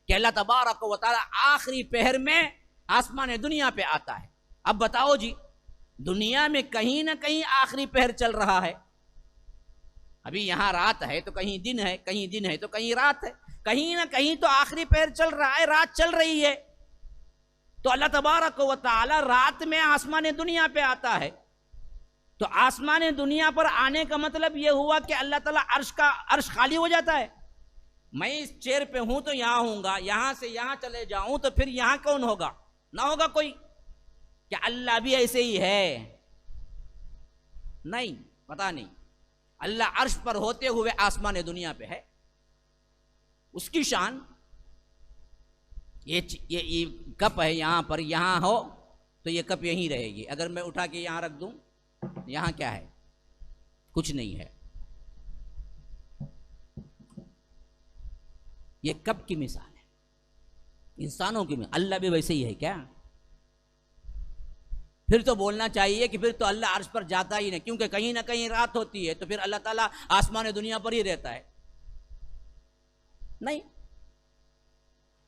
कि अल्लाह तबारक व तआला आखिरी पहर में आसमान दुनिया पे आता है। अब बताओ जी, दुनिया में कहीं ना कहीं आखिरी पहर चल रहा है। अभी यहां रात है तो कहीं दिन है, कहीं दिन है तो कहीं रात है, कहीं ना कहीं तो आखिरी पहर चल रहा है, रात चल रही है। तो अल्लाह तबारक व तआला रात में आसमान दुनिया पे आता है। तो आसमान दुनिया पर आने का मतलब यह हुआ कि अल्लाह ताला अर्श खाली हो जाता है। मैं इस चेयर पे हूं तो यहां हूंगा, यहां से यहां चले जाऊं तो फिर यहां कौन होगा? ना होगा कोई। क्या अल्लाह भी ऐसे ही है? नहीं, पता नहीं। अल्लाह अर्श पर होते हुए आसमान दुनिया पे है, उसकी शान। ये कप है यहां पर, यहां हो तो ये कप यहीं रहेगी। अगर मैं उठा के यहां रख दूं, यहां क्या है? कुछ नहीं है। ये कप की मिसाल है, इंसानों की मिसाल। अल्लाह भी वैसे ही है क्या? फिर तो बोलना चाहिए कि फिर तो अल्लाह अर्श पर जाता ही नहीं, क्योंकि कहीं ना कहीं रात होती है तो फिर अल्लाह ताला आसमान दुनिया पर ही रहता है। नहीं,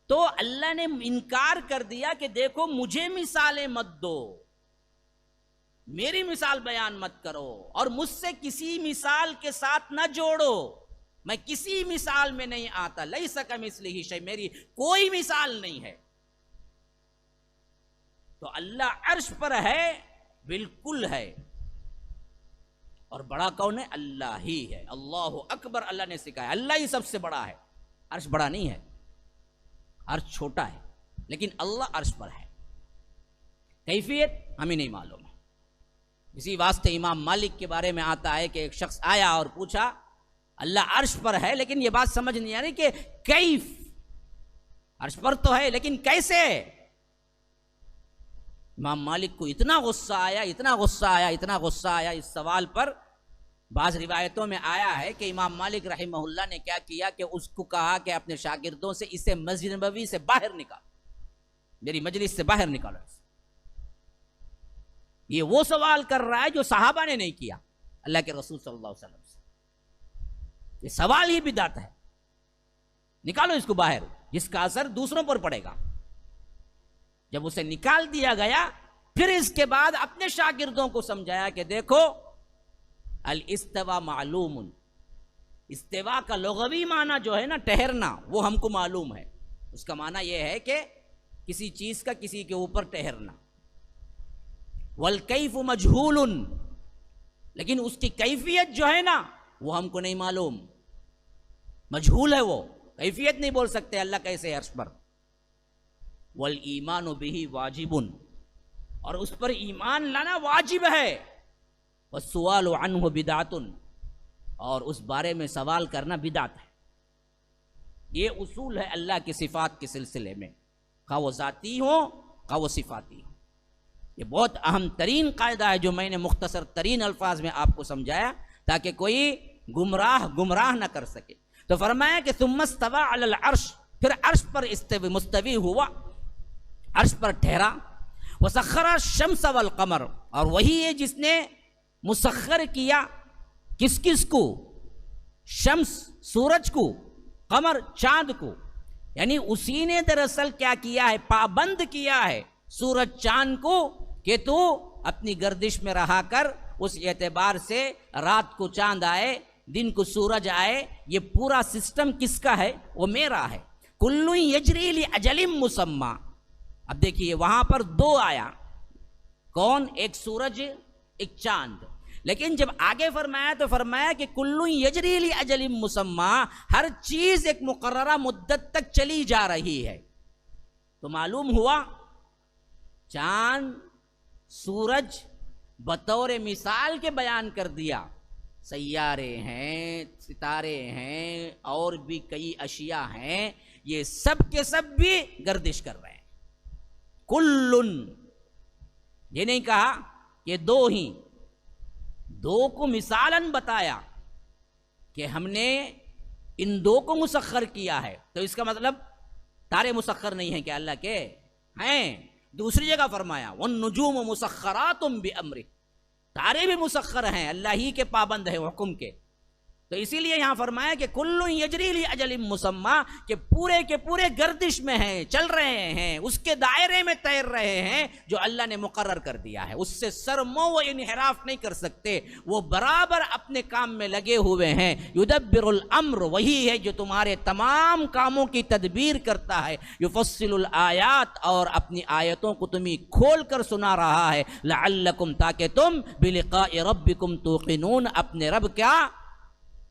तो अल्लाह ने इनकार कर दिया कि देखो मुझे मिसालें मत दो, मेरी मिसाल बयान मत करो, और मुझसे किसी मिसाल के साथ न जोड़ो। मैं किसी मिसाल में नहीं आता। लैसा कमिस्लिही शै, मेरी कोई मिसाल नहीं है। तो अल्लाह अर्श पर है, बिल्कुल है। और बड़ा कौन है? अल्लाह ही है। अल्लाहु अकबर, अल्लाह ने सिखाया। अल्लाह ही सबसे बड़ा है, अर्श बड़ा नहीं है। अर्श छोटा है, लेकिन अल्लाह अर्श पर है। कैफियत हमें नहीं मालूम है। इसी वास्ते इमाम मालिक के बारे में आता है कि एक शख्स आया और पूछा, अल्लाह अर्श पर है लेकिन ये बात समझ नहीं आ रही कि कैफ, अर्श पर तो है लेकिन कैसे? इमाम मालिक को इतना गुस्सा आया, इतना गुस्सा आया, इतना गुस्सा आया इस सवाल पर। बाज़ रिवायतों में आया है कि इमाम मालिक रहमहुल्लाह ने क्या किया कि उसको कहा कि अपने शागिर्दों से इसे मस्जिद नबवी से बाहर निकाल, मेरी मजलिस से बाहर निकालो। ये वो सवाल कर रहा है जो सहाबा ने नहीं किया अल्लाह के रसूल सल्लल्लाहु अलैहि वसल्लम से। ये सवाल ही बिदात है, निकालो इसको बाहर, जिसका असर दूसरों पर पड़ेगा। जब उसे निकाल दिया गया, फिर इसके बाद अपने शागिर्दों को समझाया कि देखो अल इस्तिवा मालूम, इस्तिवा का लुग़वी माना जो है ना ठहरना, वो हमको मालूम है। उसका माना यह है कि किसी चीज का किसी के ऊपर ठहरना। वल कैफ मजहूलुन, लेकिन उसकी कैफियत जो है ना वो हमको नहीं मालूम, मजहूल है वो, कैफियत नहीं बोल सकते अल्लाह कैसे अर्श पर। वल ईमानु बिही वाजिबुन, और उस पर ईमान लाना वाजिब है। वस्सुआलु अन्हु बिदातुन, और उस बारे में सवाल करना बिदात है। ये उसूल है अल्लाह की सिफात के सिलसिले में, खा वो ज़ाती हो खा वो सिफाती हो। ये बहुत अहम तरीन कायदा है जो मैंने मुख्तसर तरीन अल्फाज में आपको समझाया ताकि कोई गुमराह न कर सके। तो फरमाया कि सुम्मस्तवा अलल अर्श, फिर अर्श पर मुस्तवी हुआ, अर्श पर ठहरा। वसख्खरा शम्स वल कमर, और वही है जिसने मुसख्खर किया किस किस को? शम्स सूरज को, कमर चांद को। यानी उसी ने दरअसल क्या किया है? पाबंद किया है सूरज चांद को कि तू अपनी गर्दिश में रहा कर। उस एतबार से रात को चांद आए, दिन को सूरज आए, ये पूरा सिस्टम किसका है? वो मेरा है। कुल्लु यजरी ली अजलिम मुसम्मा। अब देखिए वहां पर दो आया, कौन? एक सूरज, एक चांद। लेकिन जब आगे फरमाया तो फरमाया कि कुल्लु यजरी ली अजलिम मुसम्मा, हर चीज एक मुकर्ररा मुद्दत तक चली जा रही है। तो मालूम हुआ चांद सूरज बतौर मिसाल के बयान कर दिया, सैयारे हैं, सितारे हैं, और भी कई अशिया हैं, ये सब के सब भी गर्दिश कर रहे हैं। कुल्लुन, ये नहीं कहा कि दो ही, दो को मिसालन बताया कि हमने इन दो को मुसख्खर किया है। तो इसका मतलब तारे मुसख्खर नहीं है क्या अल्लाह के? हैं। दूसरी जगह फरमाया वन नुजूम मुसख्खरातुम बिअम्रि, तारे भी मुसख्खर हैं, अल्लाह ही के पाबंद है हुक्म के। तो इसीलिए यहां फरमाया कि कुल्लु यजरी ली अजलिम मुसम्मा, कि पूरे के पूरे गर्दिश में हैं, चल रहे हैं, उसके दायरे में तैर रहे हैं जो अल्लाह ने मुकर्रर कर दिया है। उससे सरमो व इनहिराफ नहीं कर सकते, वो बराबर अपने काम में लगे हुए हैं। युदब्बिरुल अम्र, वही है जो तुम्हारे तमाम कामों की तदबीर करता है। युफस्सिलुल आयात, और अपनी आयतों को तुम्हें खोल कर सुना रहा है। लअल्लकुम, ताकि तुम बिलिकाइ रब्बिकुम तूक़िनून, अपने रब क्या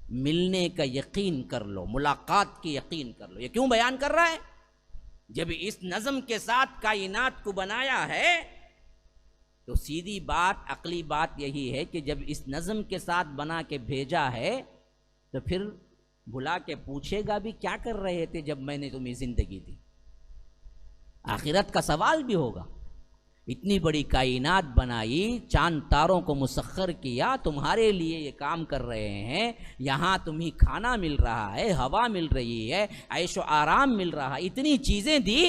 मिलने का यकीन कर लो, मुलाकात की यकीन कर लो। ये क्यों बयान कर रहा है? जब इस नज़म के साथ कायनात को बनाया है तो सीधी बात, अकली बात यही है कि जब इस नज़म के साथ बना के भेजा है तो फिर बुला के पूछेगा भी क्या कर रहे थे जब मैंने तुम्हें जिंदगी दी। आखिरत का सवाल भी होगा। इतनी बड़ी कायनात बनाई, चांद तारों को मुसख्खर किया, तुम्हारे लिए ये काम कर रहे हैं, यहाँ तुम्हें खाना मिल रहा है, हवा मिल रही है, ऐशो आराम मिल रहा है, इतनी चीज़ें दी,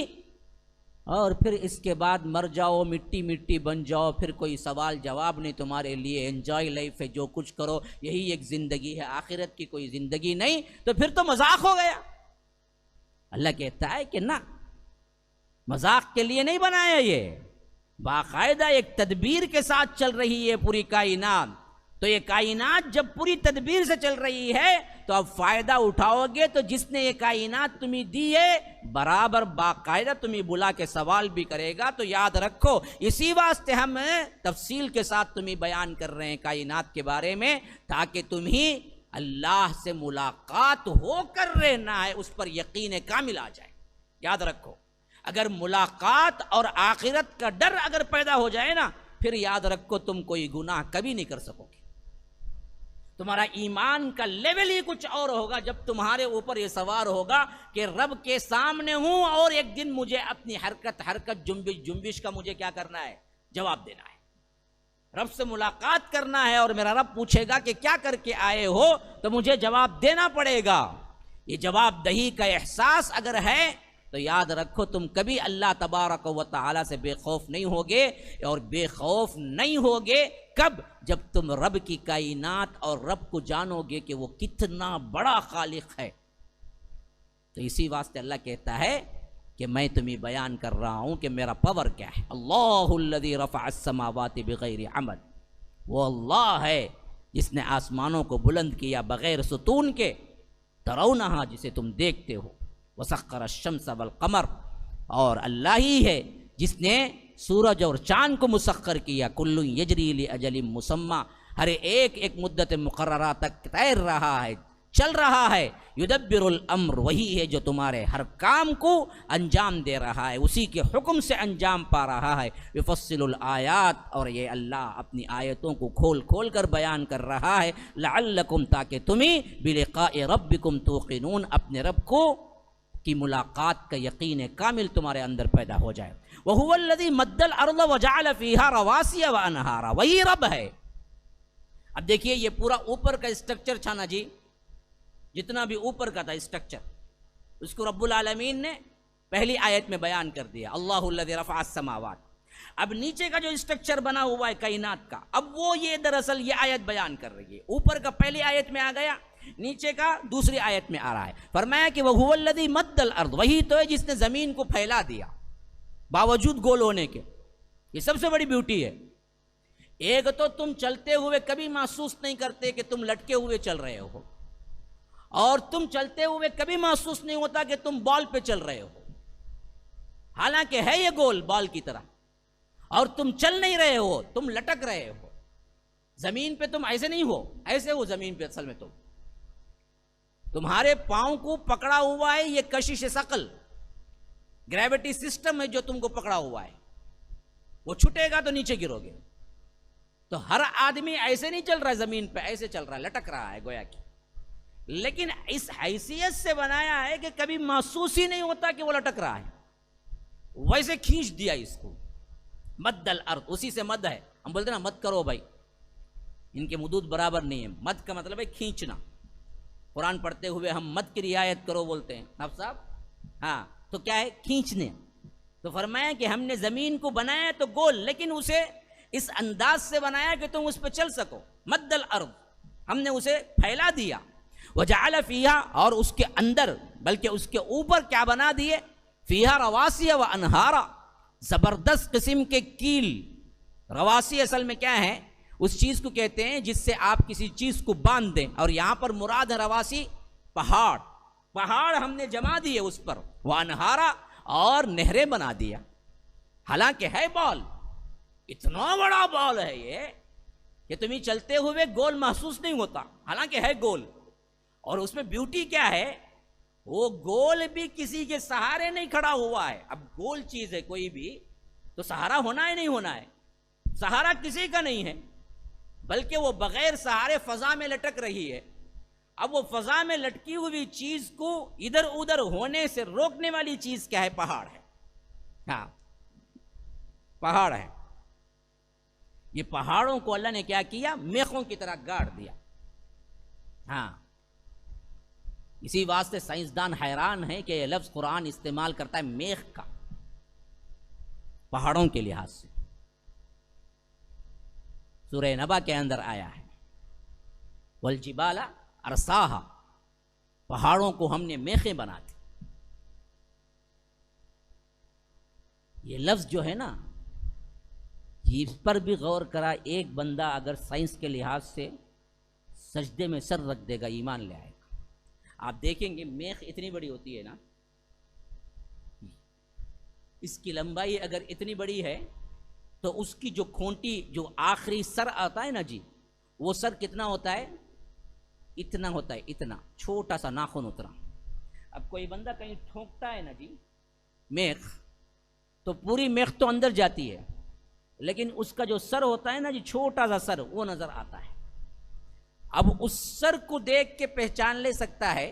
और फिर इसके बाद मर जाओ, मिट्टी मिट्टी बन जाओ, फिर कोई सवाल जवाब नहीं तुम्हारे लिए। एंजॉय लाइफ है, जो कुछ करो यही एक ज़िंदगी है, आखिरत की कोई ज़िंदगी नहीं। तो फिर तो मजाक हो गया। अल्लाह कहता है कि ना, मजाक के लिए नहीं बनाया, ये बाकायदा एक तदबीर के साथ चल रही है पूरी कायनात। तो ये कायनात जब पूरी तदबीर से चल रही है तो अब फायदा उठाओगे तो जिसने ये कायनात तुम्हें दी है बराबर बाकायदा तुम्हें बुला के सवाल भी करेगा। तो याद रखो, इसी वास्ते हम तफसील के साथ तुम्हें बयान कर रहे हैं कायनात के बारे में, ताकि तुम्हें अल्लाह से मुलाकात होकर रहना है, उस पर यकीन कामिल आ जाए। याद रखो, अगर मुलाकात और आखिरत का डर अगर पैदा हो जाए ना, फिर याद रखो तुम कोई गुनाह कभी नहीं कर सकोगे। तुम्हारा ईमान का लेवल ही कुछ और होगा जब तुम्हारे ऊपर ये सवार होगा कि रब के सामने हूं और एक दिन मुझे अपनी हरकत जुम्बिश का मुझे क्या करना है, जवाब देना है। रब से मुलाकात करना है और मेरा रब पूछेगा कि क्या करके आए हो, तो मुझे जवाब देना पड़ेगा। ये जवाब दही का एहसास अगर है तो याद रखो तुम कभी अल्लाह तबारक व तआला से बेखौफ नहीं होगे। और बेखौफ नहीं होगे कब? जब तुम रब की कायनात और रब को जानोगे कि वो कितना बड़ा खालिक है। तो इसी वास्ते अल्लाह कहता है कि मैं तुम्हें बयान कर रहा हूं कि मेरा पावर क्या है। अल्लाहुल्लज़ी रफ़अस समावाति बिग़ैरि अमद, वो अल्लाह है जिसने आसमानों को बुलंद किया बगैर सुतून के। तरौनहा, जिसे तुम देखते हो। वसख्खर अश-शम्स वल क़मर, और अल्लाह ही है जिसने सूरज और चांद को मुसख्खर किया। कुल्लु यजरी ली अजलिम मुसम्मा, हर एक एक मुद्दत मुकर्ररा तक तैर रहा है, चल रहा है। युदब्बिरुल अम्र, वही है जो तुम्हारे हर काम को अंजाम दे रहा है, उसी के हुक्म से अंजाम पा रहा है। युफस्सिलुल आयात, और ये अल्लाह अपनी आयतों को खोल खोल कर बयान कर रहा है। लअल्लकुम, ताकि तुम्हें बिलिकाइ रब्बिकुम तूक़िनून, अपने रब को की मुलाकात का यकीन कामिल तुम्हारे अंदर पैदा हो जाए। वहुवल्लज़ी मद्दल अर्ज़ व जअल फ़ीहा रवासिय व अनहारा, वही रब है। अब देखिए ये पूरा ऊपर का स्ट्रक्चर था ना जी, जितना भी ऊपर का था स्ट्रक्चर, उसको रब्बुल आलमीन ने पहली आयत में बयान कर दिया, अल्लाहुल्लज़ी रफ़अस समावात। अब नीचे का जो स्ट्रक्चर बना हुआ है कायनात का, अब वो ये दरअसल ये आयत बयान कर रही है। ऊपर का पहली आयत में आ गया, नीचे का दूसरी आयत में आ रहा है। फरमाया कि वह हुवल्लज़ी मद्दल अर्द, वही तो है जिसने जमीन को फैला दिया बावजूद गोल होने के। ये सबसे बड़ी ब्यूटी है। एक तो तुम चलते हुए कभी महसूस नहीं करते कि तुम लटके हुए चल रहे हो, और तुम चलते हुए कभी महसूस नहीं होता कि तुम बॉल पे चल रहे हो, हालांकि है ये गोल बॉल की तरह, और तुम चल नहीं रहे हो, तुम लटक रहे हो जमीन पे। तुम ऐसे नहीं हो, ऐसे हो जमीन पे। असल में तुम्हारे पांव को पकड़ा हुआ है ये कशिश शकल, ग्रेविटी सिस्टम है जो तुमको पकड़ा हुआ है, वो छूटेगा तो नीचे गिरोगे। तो हर आदमी ऐसे नहीं चल रहा है जमीन पे, ऐसे चल रहा है, लटक रहा है गोया की। लेकिन इस हैसियत से बनाया है कि कभी महसूस ही नहीं होता कि वो लटक रहा है। वैसे खींच दिया इसको, मद्दल अर्थ, उसी से मद है। हम बोलते ना मत करो भाई, इनके मुदूद बराबर नहीं है। मद का मतलब है खींचना। कुरान पढ़ते हुए हम मद की रियायत करो बोलते हैं आप साहब, हाँ, तो क्या है? खींचने। तो फरमाया कि हमने जमीन को बनाया तो गोल, लेकिन उसे इस अंदाज से बनाया कि तुम उस पर चल सको। मद्दल अर्द, हमने उसे फैला दिया। वजअल फीहा, और उसके अंदर बल्कि उसके ऊपर क्या बना दिए? फीहा रवासिया व अनहारा, जबरदस्त किस्म के कील। रवासी असल में क्या है? उस चीज को कहते हैं जिससे आप किसी चीज को बांध दें, और यहां पर मुराद है रवासी पहाड़। पहाड़ हमने जमा दिए उस पर, वह अनहारा, और नहरें बना दिया। हालांकि है बॉल, इतना बड़ा बॉल है ये कि तुम्हें चलते हुए गोल महसूस नहीं होता, हालांकि है गोल। और उसमें ब्यूटी क्या है? वो गोल भी किसी के सहारे नहीं खड़ा हुआ है। अब गोल चीज है कोई भी, तो सहारा होना है नहीं होना है? सहारा किसी का नहीं है, बल्कि वो बगैर सहारे फजा में लटक रही है। अब वो फजा में लटकी हुई चीज को इधर उधर होने से रोकने वाली चीज क्या है? पहाड़ है। हाँ, पहाड़ है। ये पहाड़ों को अल्लाह ने क्या किया? मेखों की तरह गाड़ दिया। हाँ, इसी वास्ते साइंसदान हैरान है कि यह लफ्ज कुरान इस्तेमाल करता है मेख का, पहाड़ों के लिहाज से। सूरह नबा के अंदर आया है, वल जिबाला अरसाहा, पहाड़ों को हमने मेखें बना दी। ये लफ्ज जो है ना, इस पर भी गौर करा एक बंदा अगर साइंस के लिहाज से सजदे में सर रख देगा, ईमान ले आएगा। आप देखेंगे मेख इतनी बड़ी होती है ना, इसकी लंबाई अगर इतनी बड़ी है तो उसकी जो खूंटी, जो आखिरी सर आता है ना जी, वो सर कितना होता है? इतना होता है, इतना छोटा सा नाखून उतना। अब कोई बंदा कहीं ठोकता है ना जी मेख, तो पूरी मेख तो अंदर जाती है, लेकिन उसका जो सर होता है ना जी, छोटा सा सर, वो नजर आता है। अब उस सर को देख के पहचान ले सकता है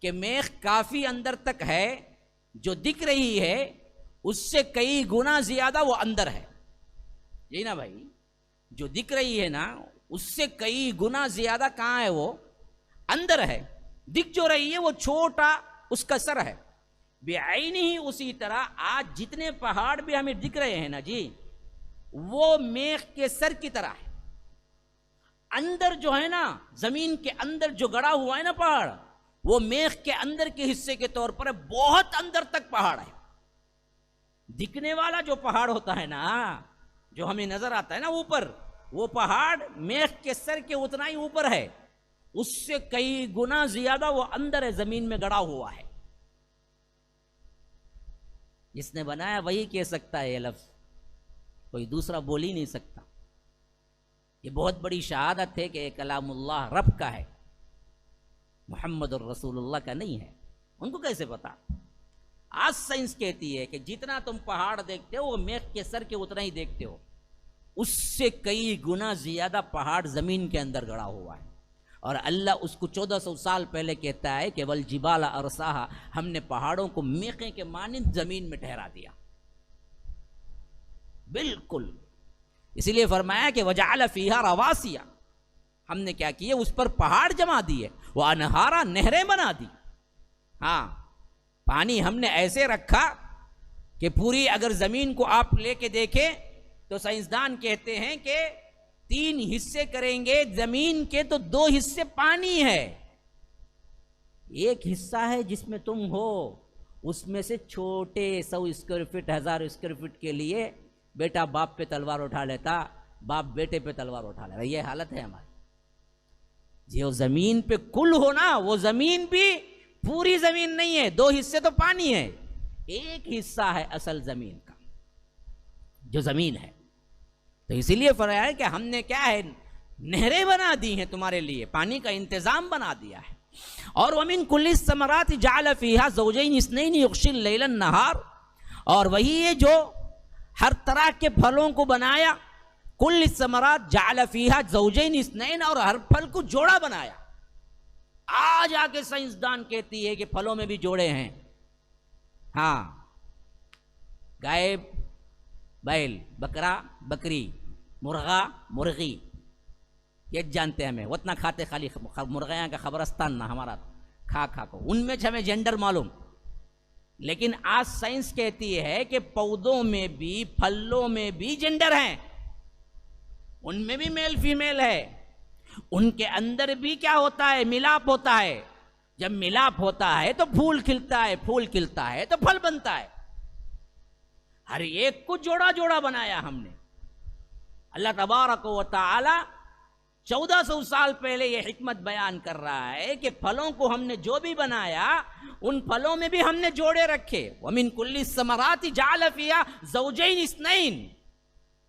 कि मेख काफी अंदर तक है, जो दिख रही है उससे कई गुना ज्यादा वो अंदर है। यही ना भाई, जो दिख रही है ना उससे कई गुना ज्यादा कहां है? वो अंदर है। दिख जो रही है वो छोटा उसका सर है। बेआईनी ही उसी तरह आज जितने पहाड़ भी हमें दिख रहे हैं ना जी, वो मेख के सर की तरह है। अंदर जो है ना, जमीन के अंदर जो गड़ा हुआ है ना पहाड़, वो मेख के अंदर के हिस्से के तौर पर बहुत अंदर तक पहाड़ है। दिखने वाला जो पहाड़ होता है ना, जो हमें नजर आता है ना ऊपर, वो पहाड़ मेख के सर के उतना ही ऊपर है, उससे कई गुना ज्यादा वो अंदर है, जमीन में गड़ा हुआ है। जिसने बनाया वही कह सकता है ये लफ्ज, कोई दूसरा बोल ही नहीं सकता। ये बहुत बड़ी शहादत है कि कलामुल्लाह रब का है, मुहम्मद और रसूलुल्लाह का नहीं है। उनको कैसे पता? आज साइंस कहती है कि जितना तुम पहाड़ देखते हो वो मेख के सर के उतना ही देखते हो, उससे कई गुना ज्यादा पहाड़ जमीन के अंदर गड़ा हुआ है। और अल्लाह उसको 1400 साल पहले कहता है कि वल जिबाला अरसाहा, हमने पहाड़ों को मेखे के मानिंद जमीन में ठहरा दिया। बिल्कुल, इसीलिए फरमाया कि वजअल फीहा रवासिया, हमने क्या किया? उस पर पहाड़ जमा दिए, वह अनहारा, नहरें बना दी। हाँ, पानी हमने ऐसे रखा कि पूरी अगर जमीन को आप लेके देखें तो साइंसदान कहते हैं कि 3 हिस्से करेंगे जमीन के तो 2 हिस्से पानी है। एक हिस्सा है जिसमें तुम हो, उसमें से छोटे 100 स्क्वायर फीट, 1000 स्क्वायर फीट के लिए बेटा बाप पे तलवार उठा लेता, बाप बेटे पे तलवार उठा लेता। ये हालत है हमारी। जो जमीन पे कुल हो ना, वो जमीन भी पूरी जमीन नहीं है, 2 हिस्से तो पानी है, एक हिस्सा है असल जमीन का जो जमीन है। तो इसीलिए फरमाया है कि हमने क्या है, नहरें बना दी हैं तुम्हारे लिए, पानी का इंतजाम बना दिया है। और वमिन कुल्लिस समरात जाल फीहा ज़ौजैन इस्नैन युग़शिल लैलन नहार, और वही है जो हर तरह के फलों को बनाया, कुल्लिस समरात जाल फीहा ज़ौजैन इस्नैन, और हर फल को जोड़ा बनाया। आज आके साइंसदान कहती है कि फलों में भी जोड़े हैं। हाँ, गाय बैल, बकरा बकरी, मुर्गा मुर्गी, ये जानते हैं हमें, उतना खाते खाली मुर्गियाँ का खबरस्तान ना हमारा खा खा को, उनमें हमें जेंडर मालूम। लेकिन आज साइंस कहती है कि पौधों में भी, फलों में भी जेंडर हैं, उनमें भी मेल फीमेल है, उनके अंदर भी क्या होता है, मिलाप होता है। जब मिलाप होता है तो फूल खिलता है, फूल खिलता है तो फल बनता है। हर एक को जोड़ा जोड़ा बनाया हमने। अल्लाह तबारक व तआला 1400 साल पहले यह हिकमत बयान कर रहा है कि फलों को हमने जो भी बनाया, उन फलों में भी हमने जोड़े रखे। वमिन कुल्ली समराति जाल फिया ज़ौजैन इस्नैन,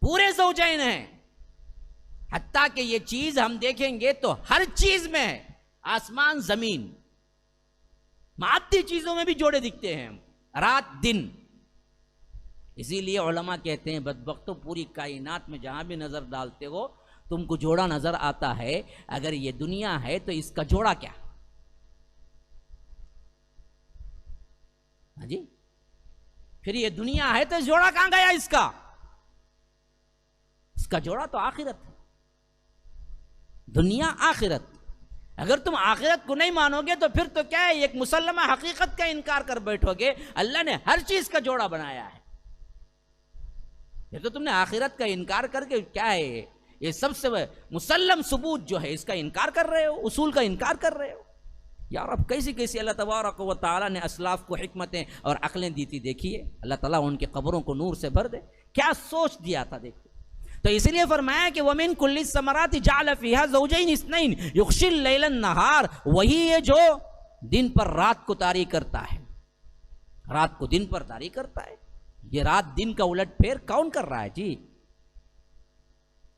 पूरे ज़ौजैन हैं। हत्ता कि ये चीज हम देखेंगे तो हर चीज में है, आसमान जमीन, मादी चीजों में भी जोड़े दिखते हैं, रात दिन। इसीलिए उलमा कहते हैं बदबख्तों, पूरी कायनात में जहां भी नजर डालते हो तुमको जोड़ा नजर आता है। अगर ये दुनिया है तो इसका जोड़ा क्या? हाँ जी, फिर ये दुनिया है तो जोड़ा कहां गया इसका? इसका जोड़ा तो आखिरत है, दुनिया आखिरत। अगर तुम आखिरत को नहीं मानोगे तो फिर तो क्या है, एक मुसल्लमा हकीकत का इनकार कर बैठोगे। अल्लाह ने हर चीज का जोड़ा बनाया है, ये तो तुमने आखिरत का इनकार करके क्या है, ये सबसे मुसल्लम सबूत जो है इसका इनकार कर रहे हो, उसूल का इनकार कर रहे हो। यार अब कैसी कैसी अल्लाह तबारक व तआला ने असलाफ को हिकमतें और अक्लें दी थी। देखिए अल्लाह ताला उनके कब्रों को नूर से भर दे, क्या सोच दिया था। देखिए तो इसलिए फरमाया कि वमिन कुल्लिस समराति जाल फीहा ज़ौजैन इस्नैन युग़शिल लैलन नहार, वही है जो दिन पर रात को तारी करता है, रात को दिन पर तारी करता है। ये रात दिन का उलट फेर कौन कर रहा है जी?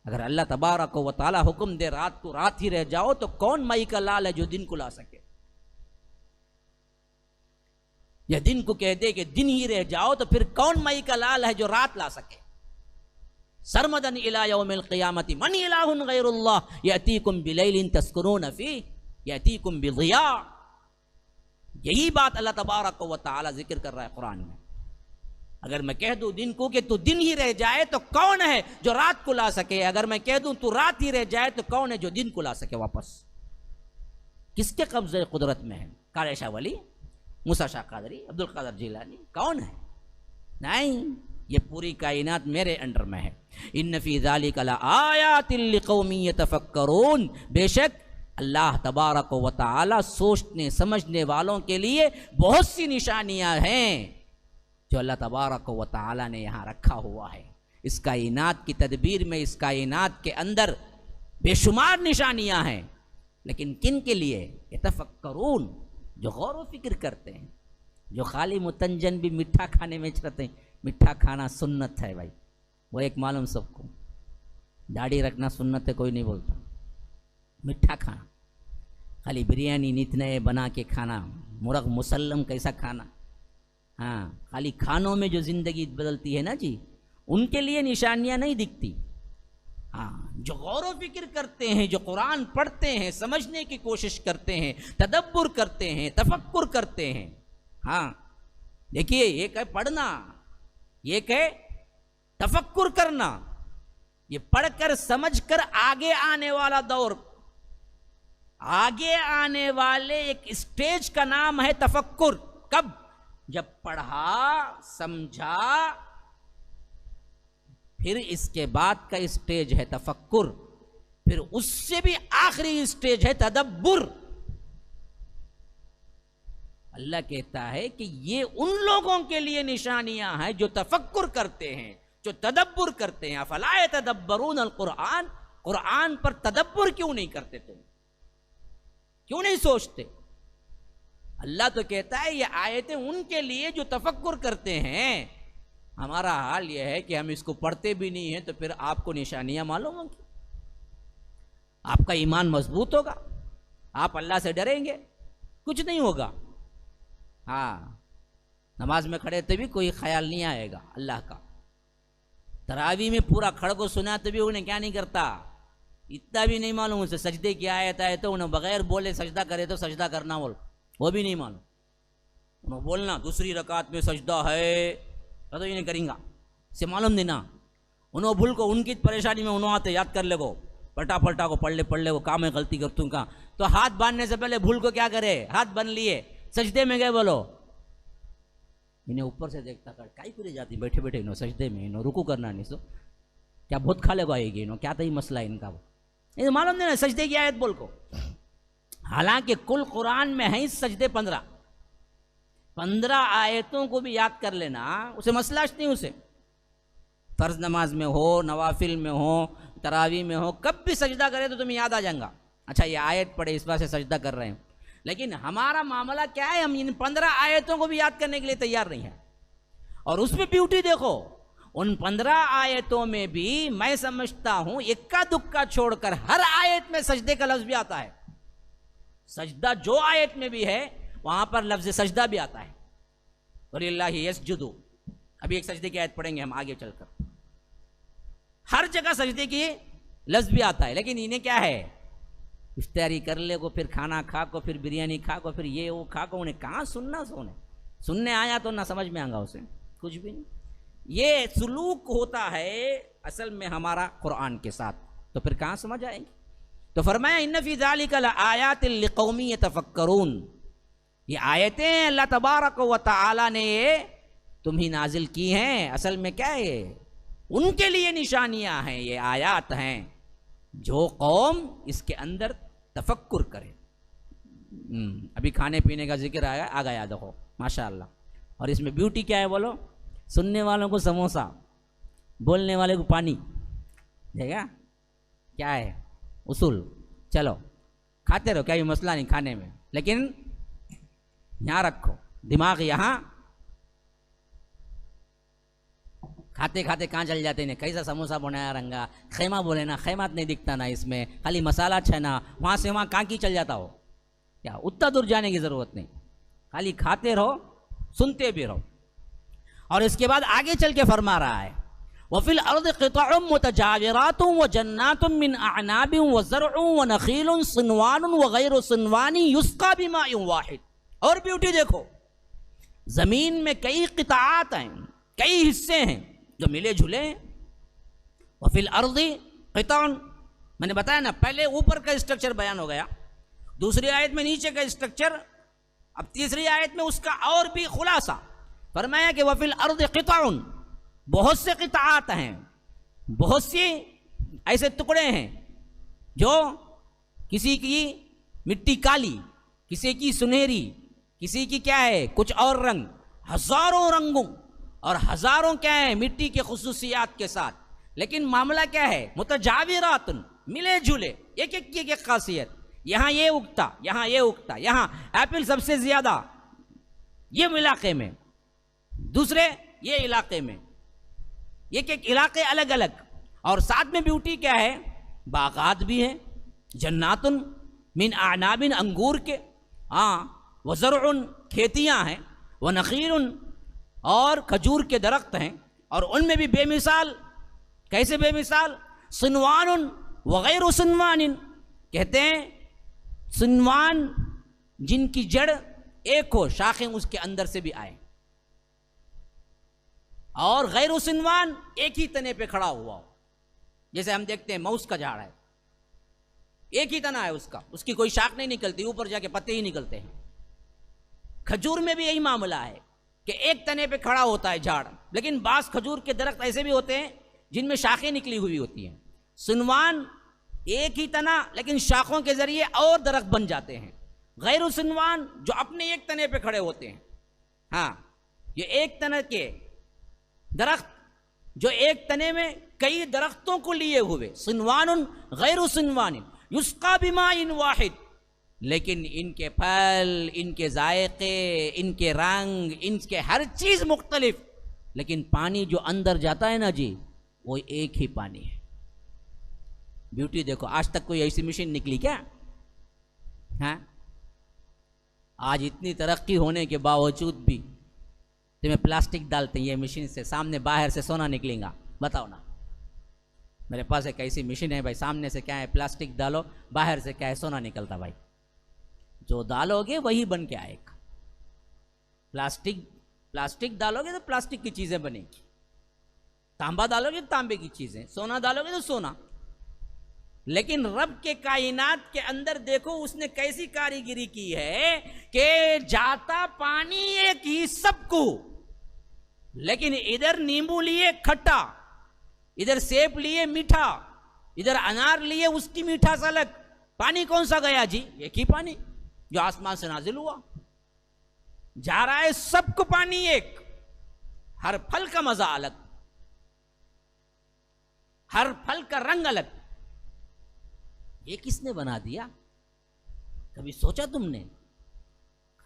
अगर अल्लाह तबारक व तआला हुक्म दे रात को रात ही रह जाओ तो कौन माई का लाल है जो दिन को ला सके? या दिन को कह दे कि दिन ही रह जाओ तो फिर कौन माई का लाल है जो रात ला सके? सरमदन इला यौमिल क़ियामति मन इलाहुन गैरुल्लाह यअतीकुम बिलैलिन तस्कुनून फीह यअतीकुम बिज़िया। यही बात अल्लाह तबारक व तआला जिक्र कर रहा है कुरान में। अगर मैं कह दूं दिन को कि तू दिन ही रह जाए तो कौन है जो रात को ला सके? अगर मैं कह दूं तू रात ही रह जाए तो कौन है जो दिन को ला सके वापस? किसके कब्जे कुदरत में है? काले शाह वली, मूसा शाह कादरी, अब्दुल कादर जिलानी, कौन है? नहीं, ये पूरी कायनात मेरे अंडर में है। इन्न फी ज़ालिका लआयातिन लिक़ौमिन यतफ़क्करून, बेशक अल्लाह तबारक व तआला सोचने समझने वालों के लिए बहुत सी निशानियां हैं जो अल्लाह तबारक व तआला ने यहाँ रखा हुआ है। इस कायनात की तदबीर में, इस कायनात के अंदर बेशुमार निशानियां हैं, लेकिन किन के लिए? यतफ़क्करून, जो गौर व फिक्र करते हैं, जो खाली मुतंजन भी मिठा खाने में चलते हैं। मिठा खाना सुन्नत है भाई, वो एक मालूम सबको। दाढ़ी रखना सुन्नत है, कोई नहीं बोलता। मिठा खाना, खाली बिरयानी नित नए बना के खाना, मुर्ग मुसल्लम कैसा खाना, हाँ, खाली खानों में जो जिंदगी बदलती है ना जी, उनके लिए निशानियां नहीं दिखती। हाँ, जो गौर व फिक्र करते हैं, जो कुरान पढ़ते हैं, समझने की कोशिश करते हैं, तदब्बुर करते हैं, तफक्कुर करते हैं। हाँ देखिए, एक है पढ़ना, एक है तफक्कुर करना। ये पढ़कर समझकर आगे आने वाला दौर, आगे आने वाले एक स्टेज का नाम है तफक्कुर। कब? जब पढ़ा समझा, फिर इसके बाद का स्टेज है तफक्कुर, फिर उससे भी आखिरी स्टेज है तदब्बुर। अल्लाह कहता है कि ये उन लोगों के लिए निशानियां हैं जो तफक्कुर करते हैं, जो तदब्बुर करते हैं। अफला यतदब्बरून अल कुरान, कुरान पर तदब्बुर क्यों नहीं करते तुम? क्यों नहीं सोचते? अल्लाह तो कहता है ये आयतें उनके लिए जो तफक्कुर करते हैं। हमारा हाल यह है कि हम इसको पढ़ते भी नहीं हैं, तो फिर आपको निशानियां मालूम होंगी, आपका ईमान मजबूत होगा, आप अल्लाह से डरेंगे, कुछ नहीं होगा। हाँ, नमाज में खड़े तभी कोई ख्याल नहीं आएगा अल्लाह का। तरावी में पूरा खड़ को सुना तभी उन्हें क्या नहीं करता, इतना भी नहीं मालूम उसे सजदे की आयत आए तो उन्हें बगैर बोले सजदा करे तो सजदा करना बोल, वो भी नहीं मालूम। उन्हें बोलना दूसरी रकात में सजदा है तो ये नहीं करेंगा, से मालूम नहीं ना। उन्हों भूल को उनकी परेशानी में उन्होंने आते याद कर ले को, पलटा पलटा को पढ़ ले वो काम है, गलती कर तू का। तो हाथ बांधने से पहले भूल को क्या करे, हाथ बांध लिए, सजदे में गए, बोलो इन्हें ऊपर से देखता कर काई पूरी जाती बैठे बैठे इन्हों सजदे में, इन्हों रुकू करना नहीं सो क्या बहुत खा ले को आएगी, इन्हों क्या था मसला इनका, वो इन्हें मालूम नहीं ना सजदे की आयत बोल को। हालांकि कुल कुरान में है सजदे 15 आयतों को भी याद कर लेना उसे मसलाश नहीं। उसे फर्ज नमाज में हो, नवाफिल में हो, तरावी में हो, कब भी सजदा करे तो तुम्हें याद आ जाएगा, अच्छा ये आयत पढ़े इस बात से सजदा कर रहे हैं। लेकिन हमारा मामला क्या है, हम इन 15 आयतों को भी याद करने के लिए तैयार नहीं है। और उसमें ब्यूटी देखो, उन 15 आयतों में भी मैं समझता हूं इक्का दुक्का छोड़कर हर आयत में सजदे का लफ्ज भी आता है। सजदा जो आयत में भी है वहां पर लफ्ज सजदा भी आता है। वलिल्लाहि यसजुदु, अभी एक सजदे की आयत पढ़ेंगे हम आगे चलकर, हर जगह सजदे की लफ्ज भी आता है। लेकिन इन्हें क्या है, इफ्तारी कर ले को, फिर खाना खा को, फिर बिरयानी खा को, फिर ये वो खा को, उन्हें कहाँ सुनना, सुनने आया तो ना समझ में आएगा उसे कुछ भी नहीं। ये सुलूक होता है असल में हमारा कुरान के साथ, तो फिर कहाँ समझ आएंगे। तो फरमाया इन्न फी ज़ालिका लआयातिन लिक़ौमिन यतफ़क्करून, ये आयतें अल्लाह तबारक व तआला ने ये तुम ही नाजिल की हैं, असल में क्या है, उनके लिए निशानियां हैं, ये आयात हैं जो कौम इसके अंदर तफक्कुर करे। अभी खाने पीने का जिक्र आया आ गया, देखो माशाअल्लाह। और इसमें ब्यूटी क्या है बोलो, सुनने वालों को समोसा, बोलने वाले को पानी, देखा क्या है उसूल। चलो खाते रहो, क्या ये मसला नहीं खाने में, लेकिन यहाँ रखो दिमाग, यहाँ खाते खाते कहाँ चल जाते हैं, कैसा समोसा बनाया रंगा, खैमा बोले ना, खैमात नहीं दिखता ना इसमें, खाली मसाला छना, वहाँ से वहाँ कहाँ की चल जाता हो, क्या उतना दूर जाने की ज़रूरत नहीं, खाली खाते रहो सुनते भी रहो। और इसके बाद आगे चल के फरमा रहा है वफ़िल अर्ज़ि क़ितअुम मुतजाविरातुम व जन्नातुम मिन अअनाबिन व ज़रउन व नख़ीलुन सिनवानुन व ग़ैरु सिनवानी युस्क़ा बिमाइन वाहिद। और ब्यूटी देखो, ज़मीन में कई क़िताआत हैं, कई हिस्से हैं जो मिले जुले हैं। वफ़िल अर्ज़ि क़ितअुन, मैंने बताया ना, पहले ऊपर का स्ट्रक्चर बयान हो गया, दूसरी आयत में नीचे का स्ट्रक्चर, अब तीसरी आयत में उसका और भी खुलासा फरमाया कि वफ़िल अर्ज़ि क़ितअुन, बहुत से क़िताआत हैं, बहुत से ऐसे टुकड़े हैं जो किसी की मिट्टी काली, किसी की सुनहरी, किसी की क्या है कुछ और रंग, हजारों रंगों और हजारों क्या है मिट्टी के खुसूसियात के साथ। लेकिन मामला क्या है, मुतजाविरातुन, मिले जुले, एक एक की एक खासियत, यहाँ ये उगता, यहाँ ये उगता, यहाँ एप्पल सबसे ज्यादा ये इलाके में, दूसरे ये इलाके में, एक एक इलाके अलग अलग। और साथ में ब्यूटी क्या है, बागात भी हैं, जन्नातुन मिन अनाबिन, अंगूर के, हाँ, व ज़रउन, खेतियाँ हैं, व नख़ीलुन, और खजूर के दरख्त हैं, और उनमें भी बेमिसाल, कैसे बेमिसाल, सिनवानुन व ग़ैरु सिनवानिन, कहते हैं सिनवान जिनकी जड़ एक हो, शाखें उसके अंदर से भी आए, और गैरु सिनवान एक ही तने पे खड़ा हुआ हो। जैसे हम देखते हैं मऊस का झाड़ है, एक ही तना है उसका, उसकी कोई शाख नहीं निकलती, ऊपर जाके पत्ते ही निकलते हैं। खजूर में भी यही मामला है कि एक तने पे खड़ा होता है झाड़, लेकिन बास खजूर के दरख्त ऐसे भी होते हैं जिनमें शाखें निकली हुई होती हैं। सिनवान एक ही तना, लेकिन शाखों के जरिए और दरख्त बन जाते हैं। गैरु सिनवान जो अपने एक तने पे खड़े होते हैं, हाँ, ये एक तने के दरख्त जो एक तने में कई दरख्तों को लिए हुए, सिनवानुन गैरु सिनवानिन युस्क़ा बिमाइन वाहिद, लेकिन इनके फल, इनके जायके, इनके रंग, इनके हर चीज मुख्तलिफ, लेकिन पानी जो अंदर जाता है ना जी, वो एक ही पानी है। ब्यूटी देखो, आज तक कोई ऐसी मशीन निकली क्या? हाँ, आज इतनी तरक्की होने के बावजूद भी तुम्हें प्लास्टिक डालते हैं ये मशीन से, सामने बाहर से सोना निकलेगा। बताओ ना, मेरे पास एक ऐसी मशीन है भाई, सामने से क्या है प्लास्टिक डालो, बाहर से क्या है सोना निकलता भाई। जो डालोगे वही बन के आएगा। प्लास्टिक डालोगे तो प्लास्टिक की चीजें बनेगी, तांबा डालोगे तो तांबे की चीजें, सोना डालोगे तो सोना। लेकिन रब के कायनात के अंदर देखो उसने कैसी कारीगिरी की है कि जाता पानी एक ही सबको, लेकिन इधर नींबू लिए खट्टा, इधर सेब लिए मीठा, इधर अनार लिए उसकी मीठास अलग। पानी कौन सा गया जी? एक ही पानी जो आसमान से नाजिल हुआ, जा रहा है सबको पानी एक। हर फल का मजा अलग, हर फल का रंग अलग। ये किसने बना दिया? कभी सोचा तुमने?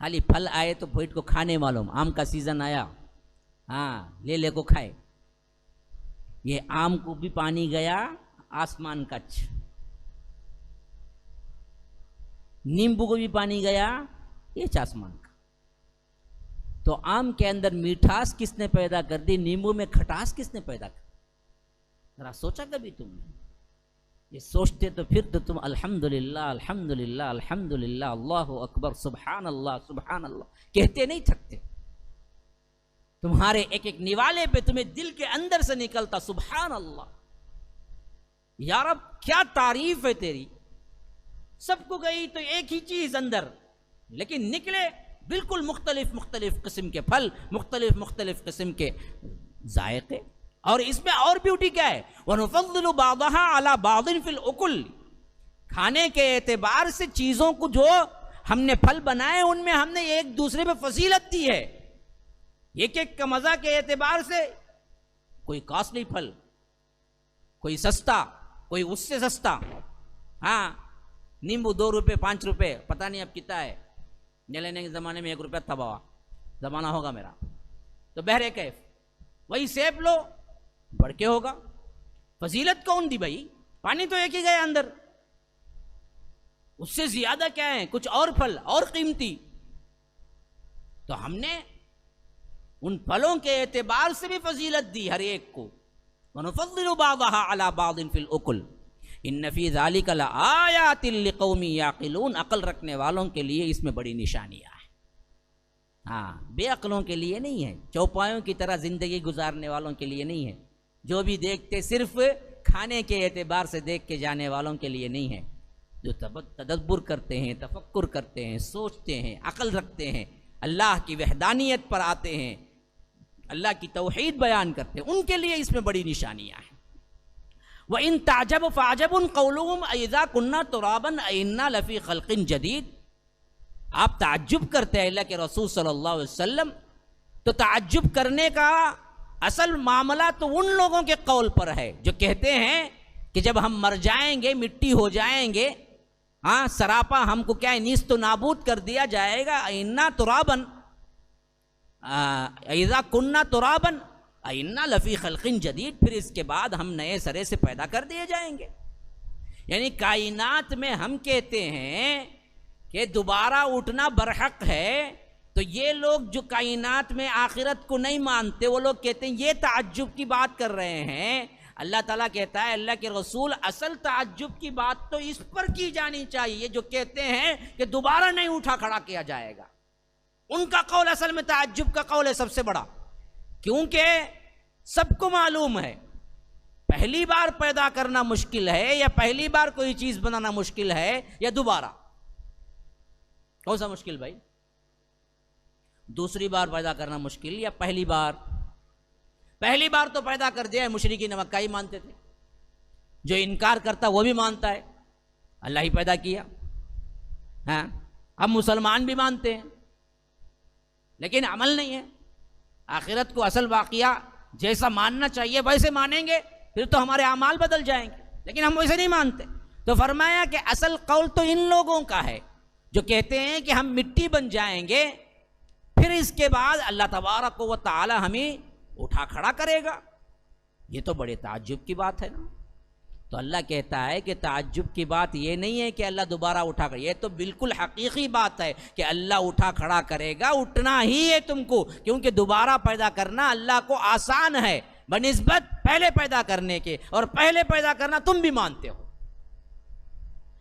खाली फल आए तो पेट को खाने मालूम, आम का सीजन आया, हाँ ले को खाए। ये आम को भी पानी गया आसमान का, नींबू को भी पानी गया ये आसमान का। तो आम के अंदर मीठास किसने पैदा कर दी? नींबू में खटास किसने पैदा कर दी? जरा सोचा कभी तुमने? ये सोचते तो फिर तो तुम अल्हम्दुलिल्लाह अल्हम्दुलिल्लाह अल्हम्दुलिल्लाह अल्लाहु अकबर सुभान अल्लाह कहते नहीं थकते। तुम्हारे एक एक निवाले पे तुम्हें दिल के अंदर से निकलता सुभान अल्लाह, यार अब क्या तारीफ है तेरी। सबको गई तो एक ही चीज अंदर, लेकिन निकले बिल्कुल मुख्तलिफ किस्म के फल, मुख्तलिफ किस्म के जायके। और इसमें और ब्यूटी क्या है? वनुफद्दिलु बादहा अला बादिन फिल उकुल, खाने के एतबार से चीजों को जो हमने फल बनाए उनमें हमने एक दूसरे पे फजीलत दी है। एक एक का मजा के एतबार से, कोई कॉस्टली फल, कोई सस्ता, कोई उससे सस्ता। हाँ, नींबू 2 रुपये 5 रुपये, पता नहीं अब कितना है, लेने के जमाने में 1 रुपया था बाबा, जमाना होगा मेरा तो बहरे कैफ। वही सेब लो, बढ़ के होगा। फजीलत कौन दी भाई? पानी तो एक ही गया अंदर, उससे ज्यादा क्या है? कुछ और फल और कीमती। तो हमने उन फलों के एतबार से भी फजीलत दी हर एक को। वनुफद्दिलु बादहा अला बादिन फिल उकुल इन्न फी ज़ालिका लआयातिन लिक़ौमिन याक़िलून, अकल रखने वालों के लिए इसमें बड़ी निशानियां हैं। हाँ, बेअक्लों के लिए नहीं है, चौपायों की तरह जिंदगी गुजारने वालों के लिए नहीं है, जो भी देखते सिर्फ खाने के एतबार से देख के जाने वालों के लिए नहीं है। जो तदब्बुर करते हैं, तफक्कुर करते हैं, सोचते हैं, अकल रखते हैं, अल्लाह की वहदानियत पर आते हैं, अल्लाह की तौहीद बयान करते हैं, उनके लिए इसमें बड़ी निशानियां हैं। व इन ताजब फ़ाजबुन क़ौलुहुम इज़ा कुन्ना तुराबन इन्ना लफ़ी ख़ल्क़िन जदीद। आप ताज्जुब करते हैं अल्लाह के रसूल सल्लल्लाहु अलैहि वसल्लम, तो ताज्जुब करने का असल मामला तो उन लोगों के कौल पर है जो कहते हैं कि जब हम मर जाएंगे, मिट्टी हो जाएंगे, हाँ सरापा हमको क्या है नीस्त नाबूद कर दिया जाएगा। इन्ना तुराबन इज़ा कुन्ना तुराबन इन्ना लफ़ी ख़ल्क़िन जदीद, फिर इसके बाद हम नए सरे से पैदा कर दिए जाएंगे। यानी कायनात में हम कहते हैं कि दोबारा उठना बरहक है, तो ये लोग जो कायनात में आखिरत को नहीं मानते, वो लोग कहते हैं ये ताज्जुब की बात कर रहे हैं। अल्लाह ताला कहता है, अल्लाह के रसूल असल ताज्जुब की बात तो इस पर की जानी चाहिए जो कहते हैं कि दोबारा नहीं उठा खड़ा किया जाएगा। उनका कौल असल में ताज्जुब का कौल है सबसे बड़ा, क्योंकि सबको मालूम है पहली बार पैदा करना मुश्किल है, या पहली बार कोई चीज बनाना मुश्किल है, या दोबारा। कौन सा मुश्किल भाई? दूसरी बार पैदा करना मुश्किल या पहली बार? पहली बार तो पैदा कर दिया है, मुशरिकीन मक्का ही मानते थे, जो इनकार करता वो भी मानता है अल्लाह ही पैदा किया। हाँ, अब मुसलमान भी मानते हैं, लेकिन अमल नहीं है। आखिरत को असल वाक़िया जैसा मानना चाहिए वैसे मानेंगे, फिर तो हमारे अमाल बदल जाएंगे, लेकिन हम वैसे नहीं मानते। तो फरमाया कि असल कौल तो इन लोगों का है जो कहते हैं कि हम मिट्टी बन जाएंगे, फिर इसके बाद अल्लाह तबारक व तआला हमें उठा खड़ा करेगा। ये तो बड़े ताज्जुब की बात है ना। तो अल्लाह कहता है कि ताज्जुब की बात ये नहीं है कि अल्लाह दोबारा उठा कर, ये तो बिल्कुल हकीकी बात है कि अल्लाह उठा खड़ा करेगा, उठना ही है तुमको, क्योंकि दोबारा पैदा करना अल्लाह को आसान है बनिस्बत पहले पैदा करने के, और पहले पैदा करना तुम भी मानते हो।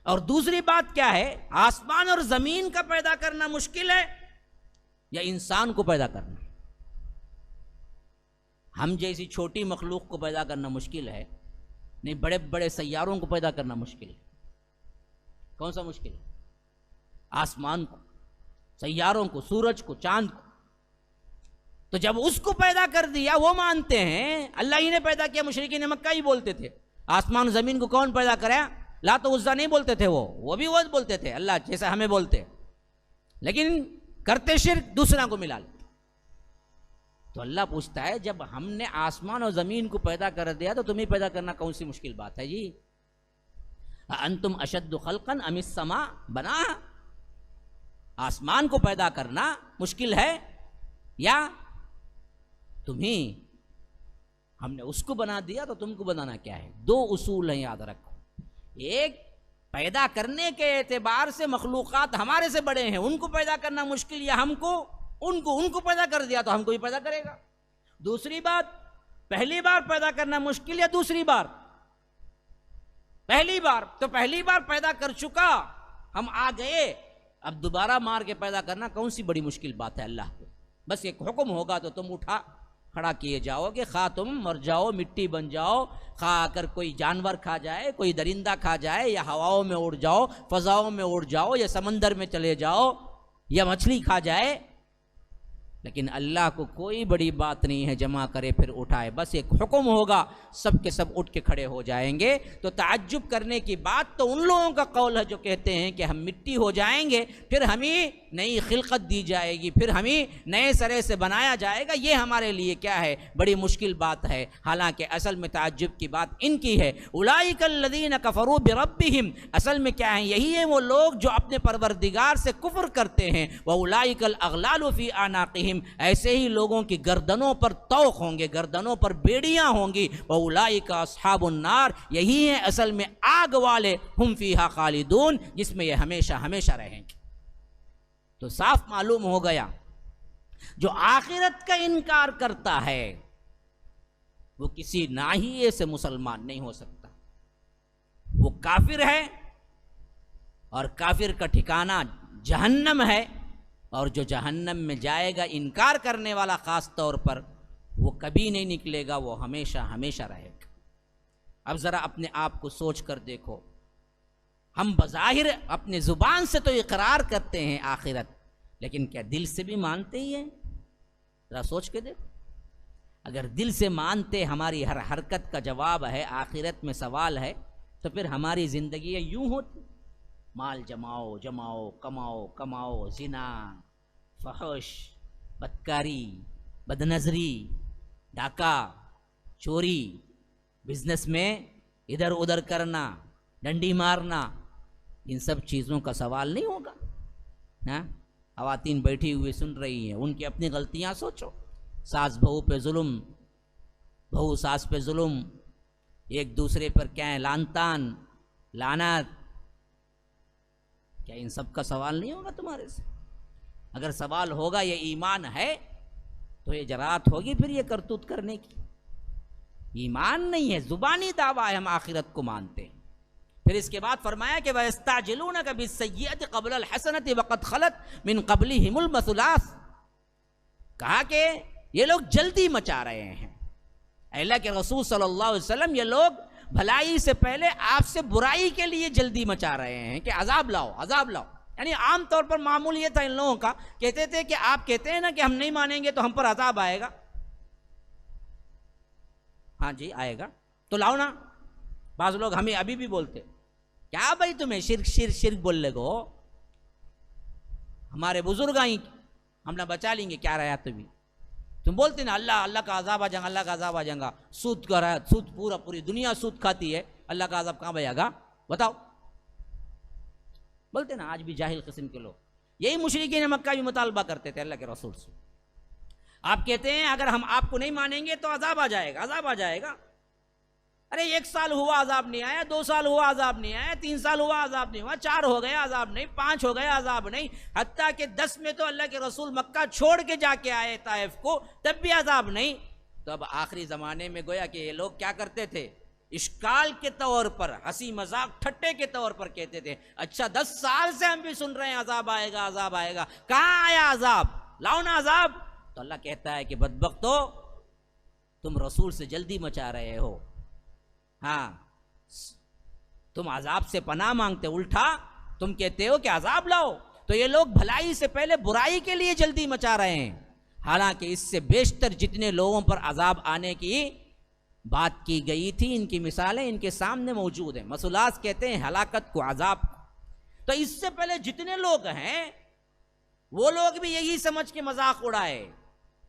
और दूसरी बात क्या है, आसमान और जमीन का पैदा करना मुश्किल है या इंसान को पैदा करना? हम जैसी छोटी मखलूक को पैदा करना मुश्किल है, नहीं बड़े बड़े सैयारों को पैदा करना मुश्किल है। कौन सा मुश्किल है? आसमान को, सैयारों को, सूरज को, चांद को। तो जब उसको पैदा कर दिया, वो मानते हैं अल्लाह ही ने पैदा किया। मुशरिकीन मक्का ही बोलते थे आसमान जमीन को कौन पैदा कराया? लात और उज़्ज़ा नहीं बोलते थे, वो भी वो बोलते थे अल्लाह जैसा हमें बोलते, लेकिन करते शिर्क, दूसरा को मिला लेते। तो अल्लाह पूछता है जब हमने आसमान और जमीन को पैदा कर दिया तो तुम्हें पैदा करना कौन सी मुश्किल बात है जी? अंतुम अशद्दु खल्कन अमिस समा बना, आसमान को पैदा करना मुश्किल है या तुम्हें हमने उसको बना दिया तो तुमको बनाना क्या है? दो उसूल हैं, याद रखो। एक, पैदा करने के एतबार से मखलूकात हमारे से बड़े हैं, उनको पैदा करना मुश्किल, या हमको उनको पैदा कर दिया तो हमको भी पैदा करेगा। दूसरी बात, पहली बार पैदा करना मुश्किल या दूसरी बार? पहली बार। तो पहली बार पैदा कर चुका, हम आ गए, अब दोबारा मार के पैदा करना कौन सी बड़ी मुश्किल बात है अल्लाह को? बस एक हुक्म होगा तो तुम उठा खड़ा किए जाओगे, खा तुम मर जाओ, मिट्टी बन जाओ, खा अगर कोई जानवर खा जाए, कोई दरिंदा खा जाए, या हवाओं में उड़ जाओ, फजाओं में उड़ जाओ, या समंदर में चले जाओ, या मछली खा जाए, लेकिन अल्लाह को कोई बड़ी बात नहीं है जमा करे फिर उठाए। बस एक हुक्म होगा, सब के सब उठ के खड़े हो जाएंगे। तो ताज्जुब करने की बात तो उन लोगों का कौल है जो कहते हैं कि हम मिट्टी हो जाएंगे, फिर हमें नई खिलकत दी जाएगी, फिर हमें नए सरे से बनाया जाएगा। ये हमारे लिए क्या है, बड़ी मुश्किल बात है। हालांकि असल में ताज्जुब की बात इनकी है। उलाइकल लज़ीना कफ़रू बिरब्बिहिम, असल में क्या है, यही है वो लोग जो अपने परवरदिगार से कुफ्र करते हैं। व उलाइकल अग़लालु फ़ी अनाक़िहिम, ऐसे ही लोगों की गर्दनों पर तौक होंगे, गर्दनों पर बेड़ियां होंगी। व उलाइका अस्हाबुन नार, यही है असल में आग वाले, हुम फ़ीहा खालिदून, जिसमें ये हमेशा हमेशा रहेंगे। तो साफ मालूम हो गया, जो आखिरत का इनकार करता है वो किसी नाहिए से मुसलमान नहीं हो सकता, वो काफिर है, और काफिर का ठिकाना जहन्नम है, और जो जहन्नम में जाएगा इनकार करने वाला खास तौर पर, वो कभी नहीं निकलेगा, वो हमेशा हमेशा रहेगा। अब जरा अपने आप को सोच कर देखो, हम बज़ाहिर अपने ज़ुबान से तो इकरार करते हैं आखिरत, लेकिन क्या दिल से भी मानते ही हैं? ज़रा सोच के देखो। अगर दिल से मानते, हमारी हर हरकत का जवाब है आखिरत में सवाल है, तो फिर हमारी ज़िंदगी यूँ होती, माल जमाओ जमाओ, कमाओ कमाओ, ज़िना, फहश, बदकारी, बदनज़री, डाका, चोरी, बिजनेस में इधर उधर करना, डंडी मारना, इन सब चीज़ों का सवाल नहीं होगा। हाँ, ख़वातीन बैठी हुई सुन रही हैं, उनकी अपनी गलतियाँ सोचो। सास बहू पे जुल्म, बहू सास पे जुल्म, एक दूसरे पर क्या है लान तान, लानत, क्या इन सब का सवाल नहीं होगा तुम्हारे से? अगर सवाल होगा, ये ईमान है, तो ये जरात होगी फिर ये करतूत करने की। ईमान नहीं है, जुबानी दावा है, हम आखिरत को मानते हैं। फिर इसके बाद फरमाया कि वयस्ताजिलूनका बिस्सय्यअति क़ब्लल हसनति वक़द खलत मिन क़ब्लिहिमुल मसलास, कहा कि ये लोग जल्दी मचा रहे हैं, अल्लाह के रसूल सल्लल्लाहु अलैहि वसल्लम, ये लोग भलाई से पहले आपसे बुराई के लिए जल्दी मचा रहे हैं कि अजाब लाओ अजाब लाओ। यानी आम तौर पर मामूल ये था इन लोगों का, कहते थे कि आप कहते हैं ना कि हम नहीं मानेंगे तो हम पर अजाब आएगा। हाँ जी आएगा, तो लाओ ना। बाज़ लोग हमें अभी भी बोलते, क्या भाई तुम्हें शिर्क शिर्क शिर्क बोल ले गो, हमारे बुजुर्ग आई हमने बचा लेंगे, क्या रहा तुम्हें? तुम बोलते ना अल्लाह अल्लाह का अजाब आ जाएगा, अल्लाह का अजाब आ जाएगा। सूद कर रहा है, सूद पूरी दुनिया सूद खाती है, अल्लाह का अजाब कहाँ आएगा बताओ? बोलते ना आज भी जाहिल किस्म के लोग, यही मुशरिकीन मक्का भी मुतालबा करते थे अल्लाह के रसूल से। आप कहते हैं अगर हम आपको नहीं मानेंगे तो अजाब आ जाएगा, अजाब आ जाएगा। अरे 1 साल हुआ अजाब नहीं आया, 2 साल हुआ अजाब नहीं आया, 3 साल हुआ अजाब नहीं हुआ, 4 हो गया अजाब नहीं, 5 हो गया अजाब नहीं, हत्ता कि 10 में तो अल्लाह के रसूल मक्का छोड़ के जाके आए ताइफ को, तब भी अजाब नहीं। तो अब आखिरी ज़माने में गोया कि ये लोग क्या करते थे, इश्काल के तौर पर, हंसी मजाक ठट्टे के तौर पर कहते थे, अच्छा 10 साल से हम भी सुन रहे हैं अजाब आएगा, अजाब आएगा, कहाँ आया अजाब, लाओ ना अजाब। तो अल्लाह कहता है कि बदबख्तो, तुम रसूल से जल्दी मचा रहे हो, हाँ तुम अजाब से पनाह मांगते, उल्टा तुम कहते हो कि अजाब लाओ। तो ये लोग भलाई से पहले बुराई के लिए जल्दी मचा रहे हैं, हालांकि इससे बेशतर जितने लोगों पर अजाब आने की बात की गई थी, इनकी मिसालें इनके सामने मौजूद हैं। मसूलास कहते हैं हलाकत को, अजाब। तो इससे पहले जितने लोग हैं वो लोग भी यही समझ के मजाक उड़ाए,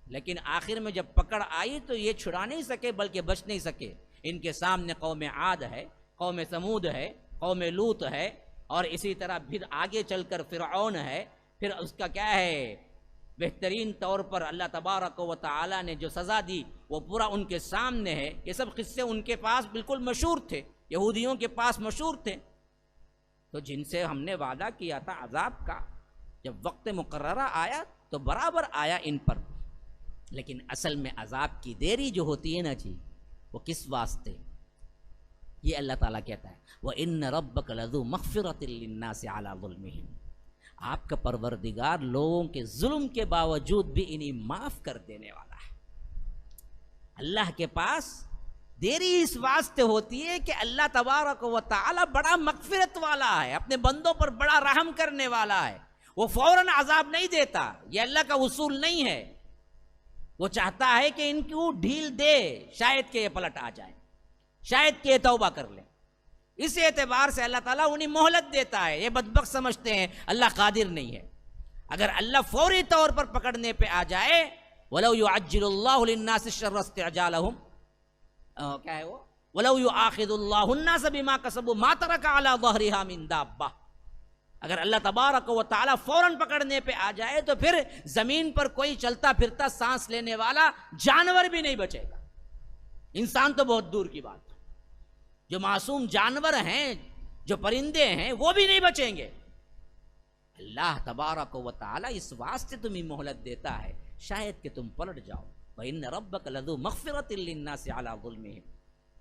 लेकिन आखिर में जब पकड़ आई तो ये छुड़ा नहीं सके, बल्कि बच नहीं सके। इनके सामने कौम आद है, कौम समूद है, कौम लूत है, और इसी तरह फिर आगे चलकर फिरऔन है। फिर उसका क्या है, बेहतरीन तौर पर अल्लाह तबारक व तआला ने जो सज़ा दी वो पूरा उनके सामने है। ये सब किस्से उनके पास बिल्कुल मशहूर थे, यहूदियों के पास मशहूर थे। तो जिनसे हमने वादा किया था अजाब का, जब वक्त मुकर्ररा आया तो बराबर आया इन पर। लेकिन असल में अजाब की देरी जो होती है ना जी, वो किस वास्ते, ये अल्लाह ताला कहता है व इन्न रब्बक लज़ू मग़फ़िरतिन लिन्नासि अला ज़ुल्मिहिम, आपका परवरदिगार लोगों के जुल्म के बावजूद भी इन्हें माफ कर देने वाला है। अल्लाह के पास देरी इस वास्ते होती है कि अल्लाह तबारक व तआला बड़ा मग़फ़िरत वाला है, अपने बंदों पर बड़ा रहम करने वाला है। वो फौरन अजाब नहीं देता, ये अल्लाह का उसूल नहीं है। वो चाहता है कि इनको ढील दे, शायद के ये पलट आ जाए, शायद के ये तौबा कर ले। इस एतबार से अल्लाह ताला उन्हें मोहलत देता है। ये बदबख्त समझते हैं अल्लाह कादिर नहीं है। अगर अल्लाह फौरी तौर पर पकड़ने पे आ जाए, वलौ युअज्जिलुल्लाहु लिन्नासि शर्रा इस्तिअजालहुम, क्या है वो, वलौ युआखिदुल्लाहु अन्नास बिमा कसबू मा तरका अला ज़हरिहा मिन दाब्बा, अगर अल्लाह तबारक व तआला फौरन पकड़ने पे आ जाए तो फिर जमीन पर कोई चलता फिरता सांस लेने वाला जानवर भी नहीं बचेगा। इंसान तो बहुत दूर की बात, जो मासूम जानवर हैं, जो परिंदे हैं, वो भी नहीं बचेंगे। अल्लाह तबारक व तआला इस वास्ते तुम्हें मोहलत देता है, शायद कि तुम पलट जाओ। व इन्न रब्बक लज़ू मग़फ़िरतिन लिन्नासि अला ज़ुल्मिहिम,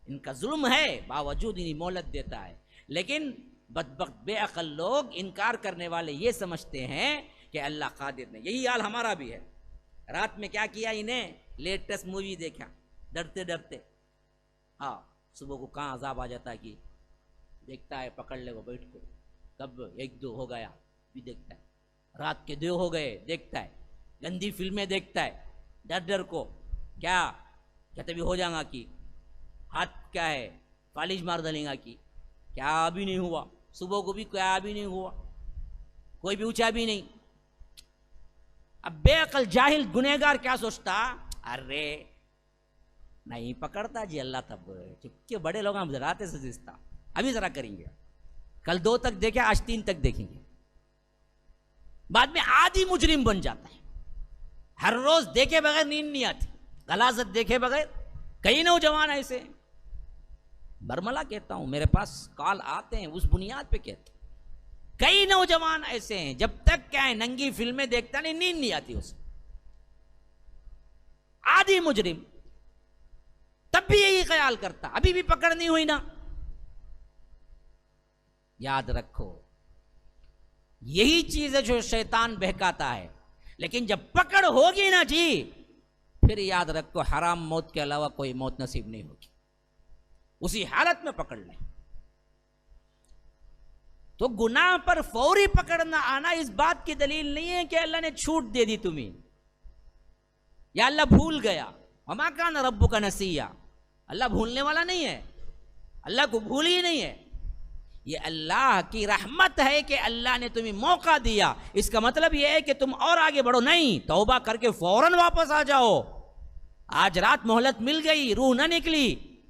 इनका जुल्म है बावजूद इन्हें मोहलत देता है। लेकिन बदबख्त बेअक़ल लोग, इनकार करने वाले ये समझते हैं कि अल्लाह कादिर नहीं। यही हाल हमारा भी है। रात में क्या किया, इन्हें लेटेस्ट मूवी देखा डरते डरते, हाँ सुबह को कहाँ अजाब आ जाता है कि देखता है, पकड़ ले वो बैठ को, कब 1-2 हो गया भी देखता है, रात के 2 हो गए देखता है, गंदी फिल्में देखता है, डर डर को क्या कहते भी हो जाएगा कि हाथ क्या है फालिज मार डालेगा कि क्या भी नहीं हुआ, सुबह को भी क्या भी नहीं हुआ, कोई भी ऊंचा भी नहीं। अब बेअकल जाहिल गुनहगार क्या सोचता, अरे नहीं पकड़ता जी अल्लाह, तब चुपके बड़े लोग हम जराते से जिसता, अभी जरा करेंगे, कल 2 तक देखे आज 3 तक देखेंगे, बाद में आधी मुजरिम बन जाता है। हर रोज देखे बगैर नींद नहीं आती, गलाजत देखे बगैर। कई नौजवान ऐसे, बरमला कहता हूं, मेरे पास कॉल आते हैं, उस बुनियाद पे कहते हैं। कई नौजवान ऐसे हैं, जब तक क्या है नंगी फिल्में देखता नहीं, नींद नहीं आती उसे, आधी मुजरिम, तब भी यही ख्याल करता अभी भी पकड़ नहीं हुई ना। याद रखो, यही चीज है जो शैतान बहकाता है। लेकिन जब पकड़ होगी ना जी, फिर याद रखो हराम मौत के अलावा कोई मौत नसीब नहीं होगी, उसी हालत में पकड़ ले। तो गुनाह पर फौरी पकड़ना आना इस बात की दलील नहीं है कि अल्लाह ने छूट दे दी तुम्हें, या अल्लाह भूल गया। वमा कान रब्बुका नसिया, अल्लाह भूलने वाला नहीं है, अल्लाह को भूल ही नहीं है। ये अल्लाह की रहमत है कि अल्लाह ने तुम्हें मौका दिया। इसका मतलब यह है कि तुम और आगे बढ़ो नहीं, तौबा करके फौरन वापस आ जाओ। आज रात मोहलत मिल गई, रूह ना निकली,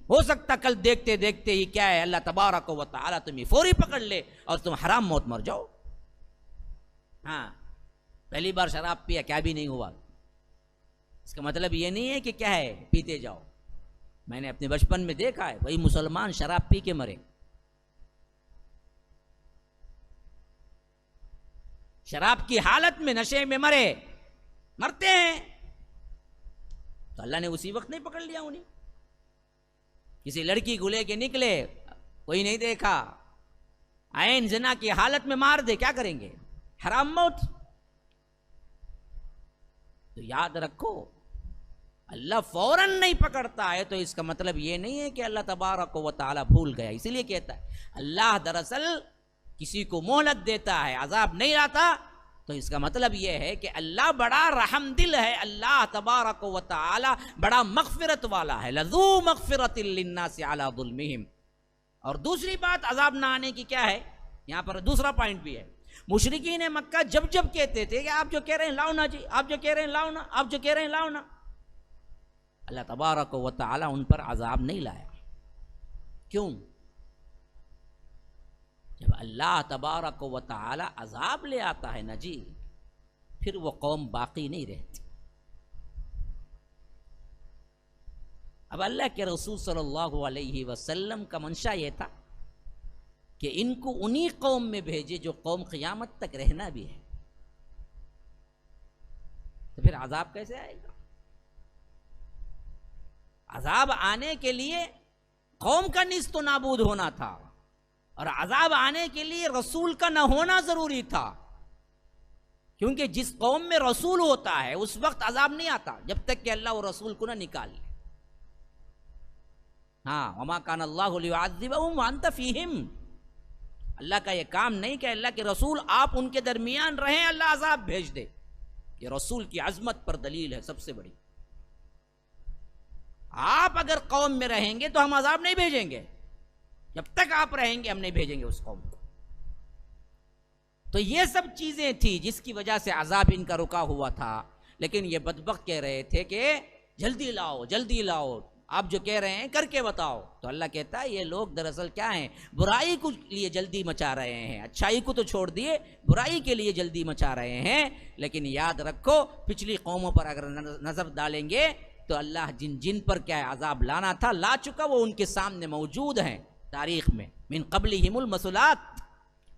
हो सकता कल देखते देखते ही क्या है अल्लाह तबारक व तआला तुम्हें फौरी पकड़ ले और तुम हराम मौत मर जाओ। हाँ, पहली बार शराब पिया, क्या भी नहीं हुआ। इसका मतलब ये नहीं है कि क्या है पीते जाओ। मैंने अपने बचपन में देखा है, वही मुसलमान शराब पी के मरे। शराब की हालत में नशे में मरते हैं, तो अल्लाह ने उसी वक्त नहीं पकड़ लिया उन्हें। किसी लड़की को लेके निकले, कोई नहीं देखा, आयन जना की हालत में मार दे, क्या करेंगे? हराम मौत। तो याद रखो, अल्लाह फौरन नहीं पकड़ता है तो इसका मतलब ये नहीं है कि अल्लाह तबारक व तआला भूल गया। इसीलिए कहता है अल्लाह दरअसल किसी को मोहलत देता है, अजाब नहीं आता, तो इसका मतलब यह है कि अल्लाह बड़ा रहमदिल है, अल्लाह तबारक व तआला बड़ा मगफिरत वाला है। लज़ू मगफिरतिन लिन्नासि अला ज़ुल्मिहिम। और दूसरी बात अजाब ना आने की क्या है, यहां पर दूसरा पॉइंट भी है। मुशरिकीन मक्का जब जब कहते थे कि आप जो कह रहे हैं लाओ ना जी, आप जो कह रहे हैं लाओ ना, आप जो कह रहे हैं लाओ ना, अल्लाह तबारक व तआला उन पर अजाब नहीं लाया। क्यों? जब अल्लाह तबारक व तआला अजाब ले आता है ना जी, फिर वो कौम बाकी नहीं रहती। अब अल्लाह के रसूल सल्लल्लाहु अलैहि वसल्लम का मंशा ये था कि इनको उन्हीं कौम में भेजे जो कौम क़यामत तक रहना भी है। तो फिर अजाब कैसे आएगा? अजाब आने के लिए कौम का निस्तो नाबूद होना था, और अजाब आने के लिए रसूल का न होना जरूरी था। क्योंकि जिस कौम में रसूल होता है उस वक्त अजाब नहीं आता जब तक कि अल्लाह वो रसूल को ना निकाल ले। हाँ, वमा कान अल्लाहु लियुअज़्ज़िबहुम व अंत फ़ीहिम। अल्लाह का ये काम नहीं कि अल्लाह के रसूल आप उनके दरमियान रहें, अल्लाह अजाब भेज दे। ये रसूल की अजमत पर दलील है सबसे बड़ी। आप अगर कौम में रहेंगे तो हम अजाब नहीं भेजेंगे, जब तक आप रहेंगे हम नहीं भेजेंगे उस कौम को। तो ये सब चीजें थी जिसकी वजह से अजाब इनका रुका हुआ था। लेकिन ये बदबख्त कह रहे थे कि जल्दी लाओ जल्दी लाओ, आप जो कह रहे हैं करके बताओ। तो अल्लाह कहता है ये लोग दरअसल क्या हैं, बुराई के लिए जल्दी मचा रहे हैं, अच्छाई को तो छोड़ दिए बुराई के लिए जल्दी मचा रहे हैं। लेकिन याद रखो, पिछली कौमों पर अगर नजर डालेंगे तो अल्लाह जिन जिन पर क्या अजाब लाना था ला चुका, वो उनके सामने मौजूद हैं तारीख में। मिन क़ब्लिहिमुल मसूलात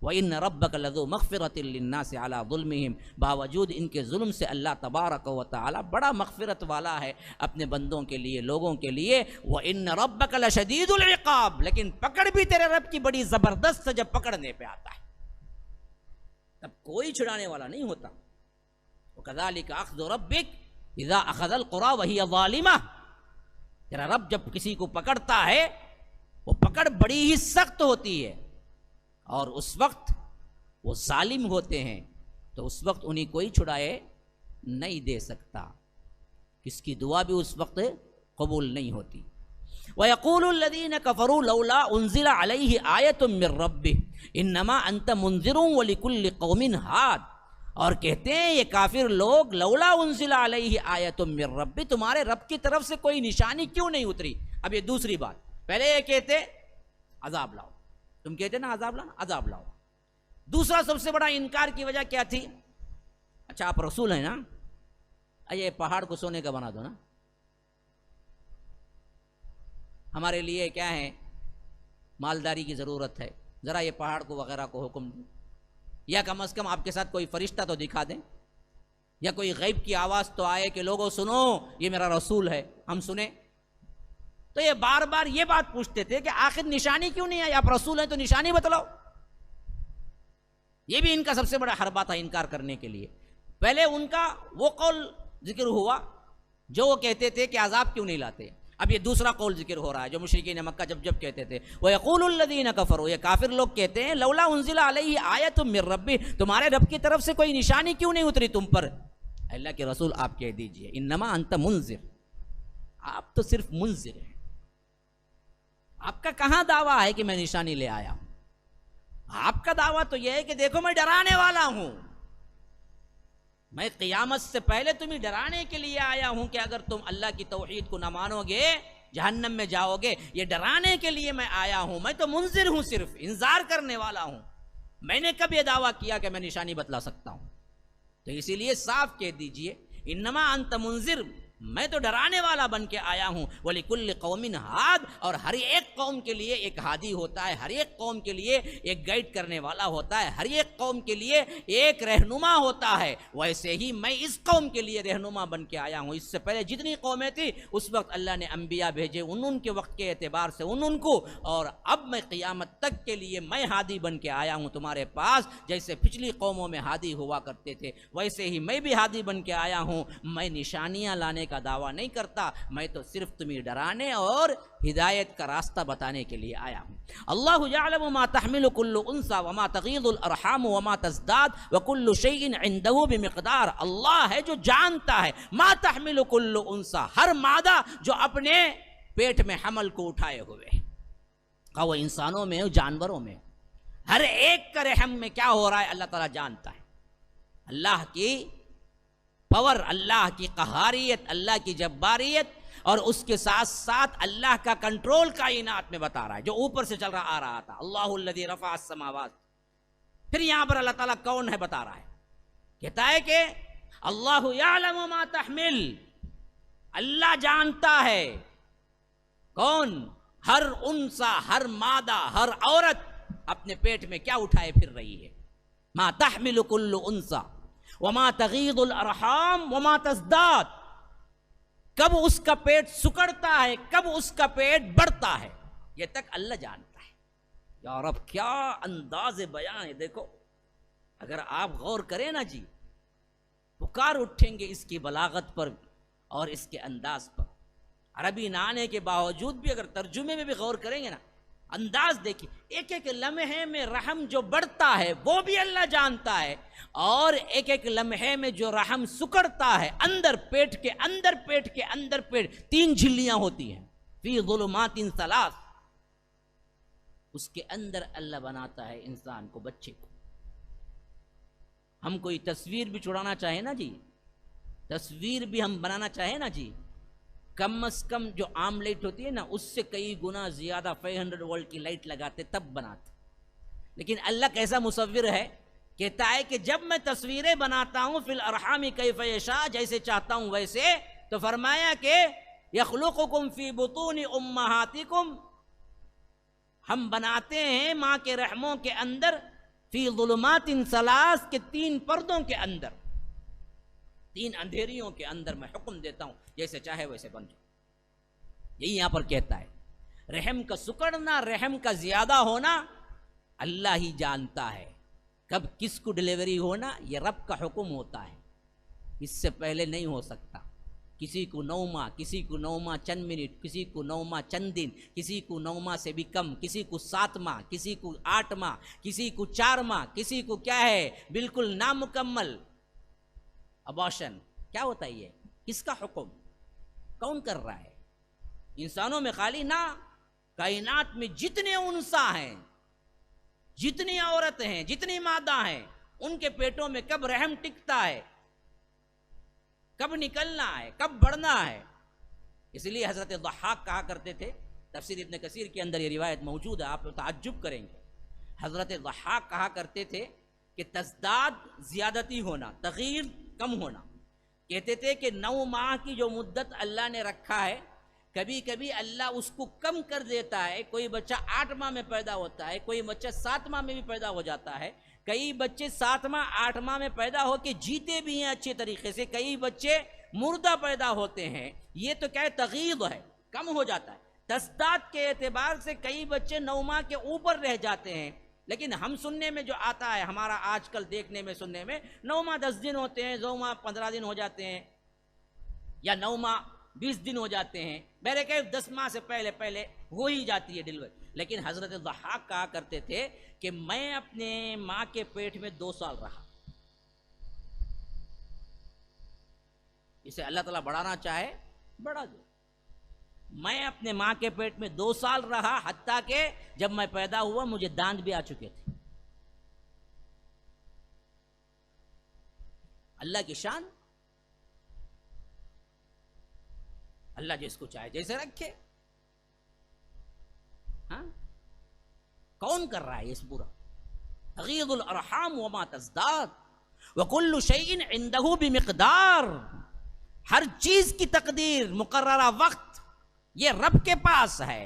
व इन्न रब्बक लज़ू मग़फ़िरतिन लिन्नासि अला ज़ुल्मिहिम। बावजूद इनके जुल्म से अल्लाह तबारक व तआला बड़ा मग़फ़िरत वाला है अपने बंदों के लिए, लोगों के लिए। व इन्न रब्बक लशदीदुल इक़ाब। लेकिन पकड़ भी तेरे रब की बड़ी ज़बरदस्त जब पकड़ने पे आता है, तब कोई छुड़ाने वाला नहीं होता। व कज़ालिका अख़्ज़ु रब्बिक इज़ा अख़ज़ल क़ुरा व हिय ज़ालिमा। तेरा रब जब किसी को पकड़ता है वो पकड़ बड़ी ही सख्त होती है, और उस वक्त वो जालिम होते हैं, तो उस वक्त उन्हें कोई छुड़ाए नहीं दे सकता, किसकी दुआ भी उस वक्त कबूल नहीं होती। वयक़ूलुल्लज़ीन कफ़रू लौला उन्ज़िला अलैहि आयतुम मिर रब्बिह इन्नमा अंत मुन्ज़िरुन व लिकुल्लि क़ौमिन हाद। और कहते हैं ये काफिर लोग, लौला उन्ज़िला अलैहि आयतुम मिर रब्बिह, तुम्हारे रब की तरफ से कोई निशानी क्यों नहीं उतरी। अब ये दूसरी बात, पहले ये कहते अजाब लाओ, तुम कहते ना अजाब लाओ, अजाब लाओ। दूसरा सबसे बड़ा इनकार की वजह क्या थी? अच्छा आप रसूल हैं ना, अये पहाड़ को सोने का बना दो ना, हमारे लिए क्या है मालदारी की जरूरत है, जरा ये पहाड़ को वगैरह को हुक्म दो, या कम से कम आपके साथ कोई फरिश्ता तो दिखा दें, या कोई गैब की आवाज तो आए कि लोगों सुनो ये मेरा रसूल है, हम सुने। तो ये बार बार ये बात पूछते थे कि आखिर निशानी क्यों नहीं आई, आप रसूल हैं तो निशानी बतलाओ। ये भी इनका सबसे बड़ा हरबा था इनकार करने के लिए। पहले उनका वो कौल जिक्र हुआ जो वो कहते थे कि अजाब क्यों नहीं लाते। अब ये दूसरा कौल जिक्र हो रहा है जो मुशरिकीन मक्का जब जब कहते थे, वो यक़ूलुल्लज़ीन कफ़रू, ये काफिर लोग कहते हैं लौला उन्ज़िला अलैहि आयतुम मिर रब्बिह, तुम्हारे रब की तरफ से कोई निशानी क्यों नहीं उतरी तुम पर। अल्लाह के रसूल आप कह दीजिए इन्नमा अंत मुन्ज़िर, आप तो सिर्फ मुन्ज़िर हैं, आपका कहां दावा है कि मैं निशानी ले आया हूं। आपका दावा तो यह है कि देखो मैं डराने वाला हूं, मैं क़यामत से पहले तुम्हें डराने के लिए आया हूं कि अगर तुम अल्लाह की तौहीद को न मानोगे जहन्नम में जाओगे, ये डराने के लिए मैं आया हूं। मैं तो मुंजिर हूं, सिर्फ इंतजार करने वाला हूं। मैंने कब ये दावा किया कि मैं निशानी बतला सकता हूं। तो इसीलिए साफ कह दीजिए, इन्नमा अंत मुंजिर, मैं तो डराने वाला बन के आया हूँ। वलिकुल्ल कौमिन हाद, और हर एक कौम के लिए एक हादी होता है, हर एक कौम के लिए एक गाइड करने वाला होता है, हर एक कौम के लिए एक रहनुमा होता है। वैसे ही मैं इस कौम के लिए रहनुमा बन के आया हूँ। इससे पहले जितनी कौमें थी उस वक्त अल्लाह ने अंबिया भेजे, उनके वक्त के एतबार से उनको, और अब मैं क़ियामत तक के लिए मैं हादी बन के आया हूँ तुम्हारे पास। जैसे पिछली कौमों में हादी हुआ करते थे वैसे ही मैं भी हादी बन के आया हूँ। मैं निशानियाँ लाने का दावा नहीं करता, मैं तो सिर्फ तुम्हें डराने और हिदायत का रास्ता बताने के लिए आया हूं। अल्लाहु यअलमु मा तहमिलु कुल्लु उन्सा व मा तगीदुल अरहाम व मा तज़दाद व कुल्लु शैइन इंदहु बिमिक़दार। अल्लाह है जो जानता है मा तहमिलु कुल्लु उन्सा, हर मादा जो अपने पेट में हमल को उठाए हुए, का वो इंसानों में हो जानवरों में, हर एक का रहम में क्या हो रहा है अल्लाह ताला जानता है। अल्लाह की पावर, अल्लाह की कहारियत, अल्लाह की जब्बारियत, और उसके साथ साथ अल्लाह का कंट्रोल कायनात में बता रहा है, जो ऊपर से चल रहा आ रहा था। अल्लाहुल्लज़ी रफ़अ अस्समावात, फिर यहां पर अल्लाह ताला कौन है बता रहा है, कहता है कि अल्लाहु यअलमु मा तहमिल, अल्लाह जानता है। कौन? हर उनसा, हर मादा, हर औरत अपने पेट में क्या उठाए फिर रही है। मा तहमिलु कुल्लु उनसा वमा तगीदुल अरहाम वमा तज़दाद, कब उसका पेट सुकड़ता है, कब उसका पेट बढ़ता है, ये तक अल्लाह जानता है। यार अब क्या अंदाज बयान है, देखो अगर आप गौर करें ना जी, पुकार उठेंगे इसकी बलागत पर और इसके अंदाज पर। अरबी ना आने के बावजूद भी अगर तर्जुमे में भी गौर करेंगे ना, अंदाज देखिए, एक एक लम्हे में रहम जो बढ़ता है वो भी अल्लाह जानता है, और एक एक लम्हे में जो रहम सुकड़ता है अंदर पेट के अंदर, पेट के अंदर, पेट 3 झिल्लियां होती हैं, फी ज़ुलुमातिन सलास, उसके अंदर अल्लाह बनाता है इंसान को, बच्चे को। हम कोई तस्वीर भी छुड़ाना चाहे ना जी, तस्वीर भी हम बनाना चाहे ना जी, कम से कम जो आम लाइट होती है ना उससे कई गुना ज्यादा 500 वोल्ट की लाइट लगाते तब बनाते। लेकिन अल्लाह कैसा मुसव्विर है, कहता है कि जब मैं तस्वीरें बनाता हूं फिल अरहामी कैफ यशा, जैसे चाहता हूं वैसे, तो फरमाया कि यखलुकुकुम फी बुतूनि उम्महातिकुम, हम बनाते हैं माँ के रहमों के अंदर, फी ज़ुलुमातिन सलास, के 3 पर्दों के अंदर, 3 अंधेरियों के अंदर मैं हुक्म देता हूं, जैसे चाहे वैसे बन जाओ। यही यहां पर कहता है, रहम का सुकड़ना, रहम का ज्यादा होना अल्लाह ही जानता है। कब किसको डिलीवरी होना यह रब का हुक्म होता है, इससे पहले नहीं हो सकता। किसी को 9 माह, किसी को 9 माह चंद मिनट, किसी को 9 माह चंद दिन, किसी को 9 माह से भी कम, किसी को 7 माह, किसी को 8 माह, किसी को 4 माह, किसी को क्या है बिल्कुल नामुकम्मल अबॉर्शन। क्या होता है ये, किसका हुक्म, कौन कर रहा है? इंसानों में खाली ना, कायनात में जितने उनसा हैं, जितनी औरतें हैं, जितनी मादा हैं, उनके पेटों में कब रहम टिकता है, कब निकलना है, कब बढ़ना है। इसलिए हजरत ज़हाक कहा करते थे, तफसीर इब्न कसीर के अंदर ये रिवायत मौजूद है, आप ताज्जुब करेंगे। हजरत ज़हाक कहा करते थे कि तज़दाद ज़्यादती होना, तग़यीर कम होना। कहते थे कि 9 माह की जो मुद्दत अल्लाह ने रखा है, कभी कभी अल्लाह उसको कम कर देता है। कोई बच्चा 8 माह में पैदा होता है, कोई बच्चा 7 माह में भी पैदा हो जाता है, कई बच्चे 7 माह 8 माह में पैदा होकर जीते भी हैं अच्छे तरीके से, कई बच्चे मुर्दा पैदा होते हैं। ये तो क्या है, तग़यीर है, कम हो जाता है। तज़दाद के एतबार से कई बच्चे 9 माह के ऊपर रह जाते हैं, लेकिन हम सुनने में जो आता है, हमारा आजकल देखने में सुनने में 9 माह 10 दिन होते हैं, 2 माह 15 दिन हो जाते हैं, या 9 माह 20 दिन हो जाते हैं, मेरे कहीं 10 माह से पहले पहले हो ही जाती है डिलीवरी। लेकिन हजरत ज़हाक कहा करते थे कि मैं अपने माँ के पेट में 2 साल रहा। इसे अल्लाह ताला बढ़ाना चाहे बढ़ा दो। मैं अपने माँ के पेट में 2 साल रहा, हत्ता के जब मैं पैदा हुआ मुझे दांत भी आ चुके थे। अल्लाह की शान, अल्लाह जिसको चाहे जैसे रखे। हाँ, कौन कर रहा है इस पूरा? तग़ीदुल अरहाम वमा तज़दाद, वकुल्लु शैइन इंदहु बिमिक़दार, हर चीज की तकदीर मुकर्ररा वक्त ये रब के पास है,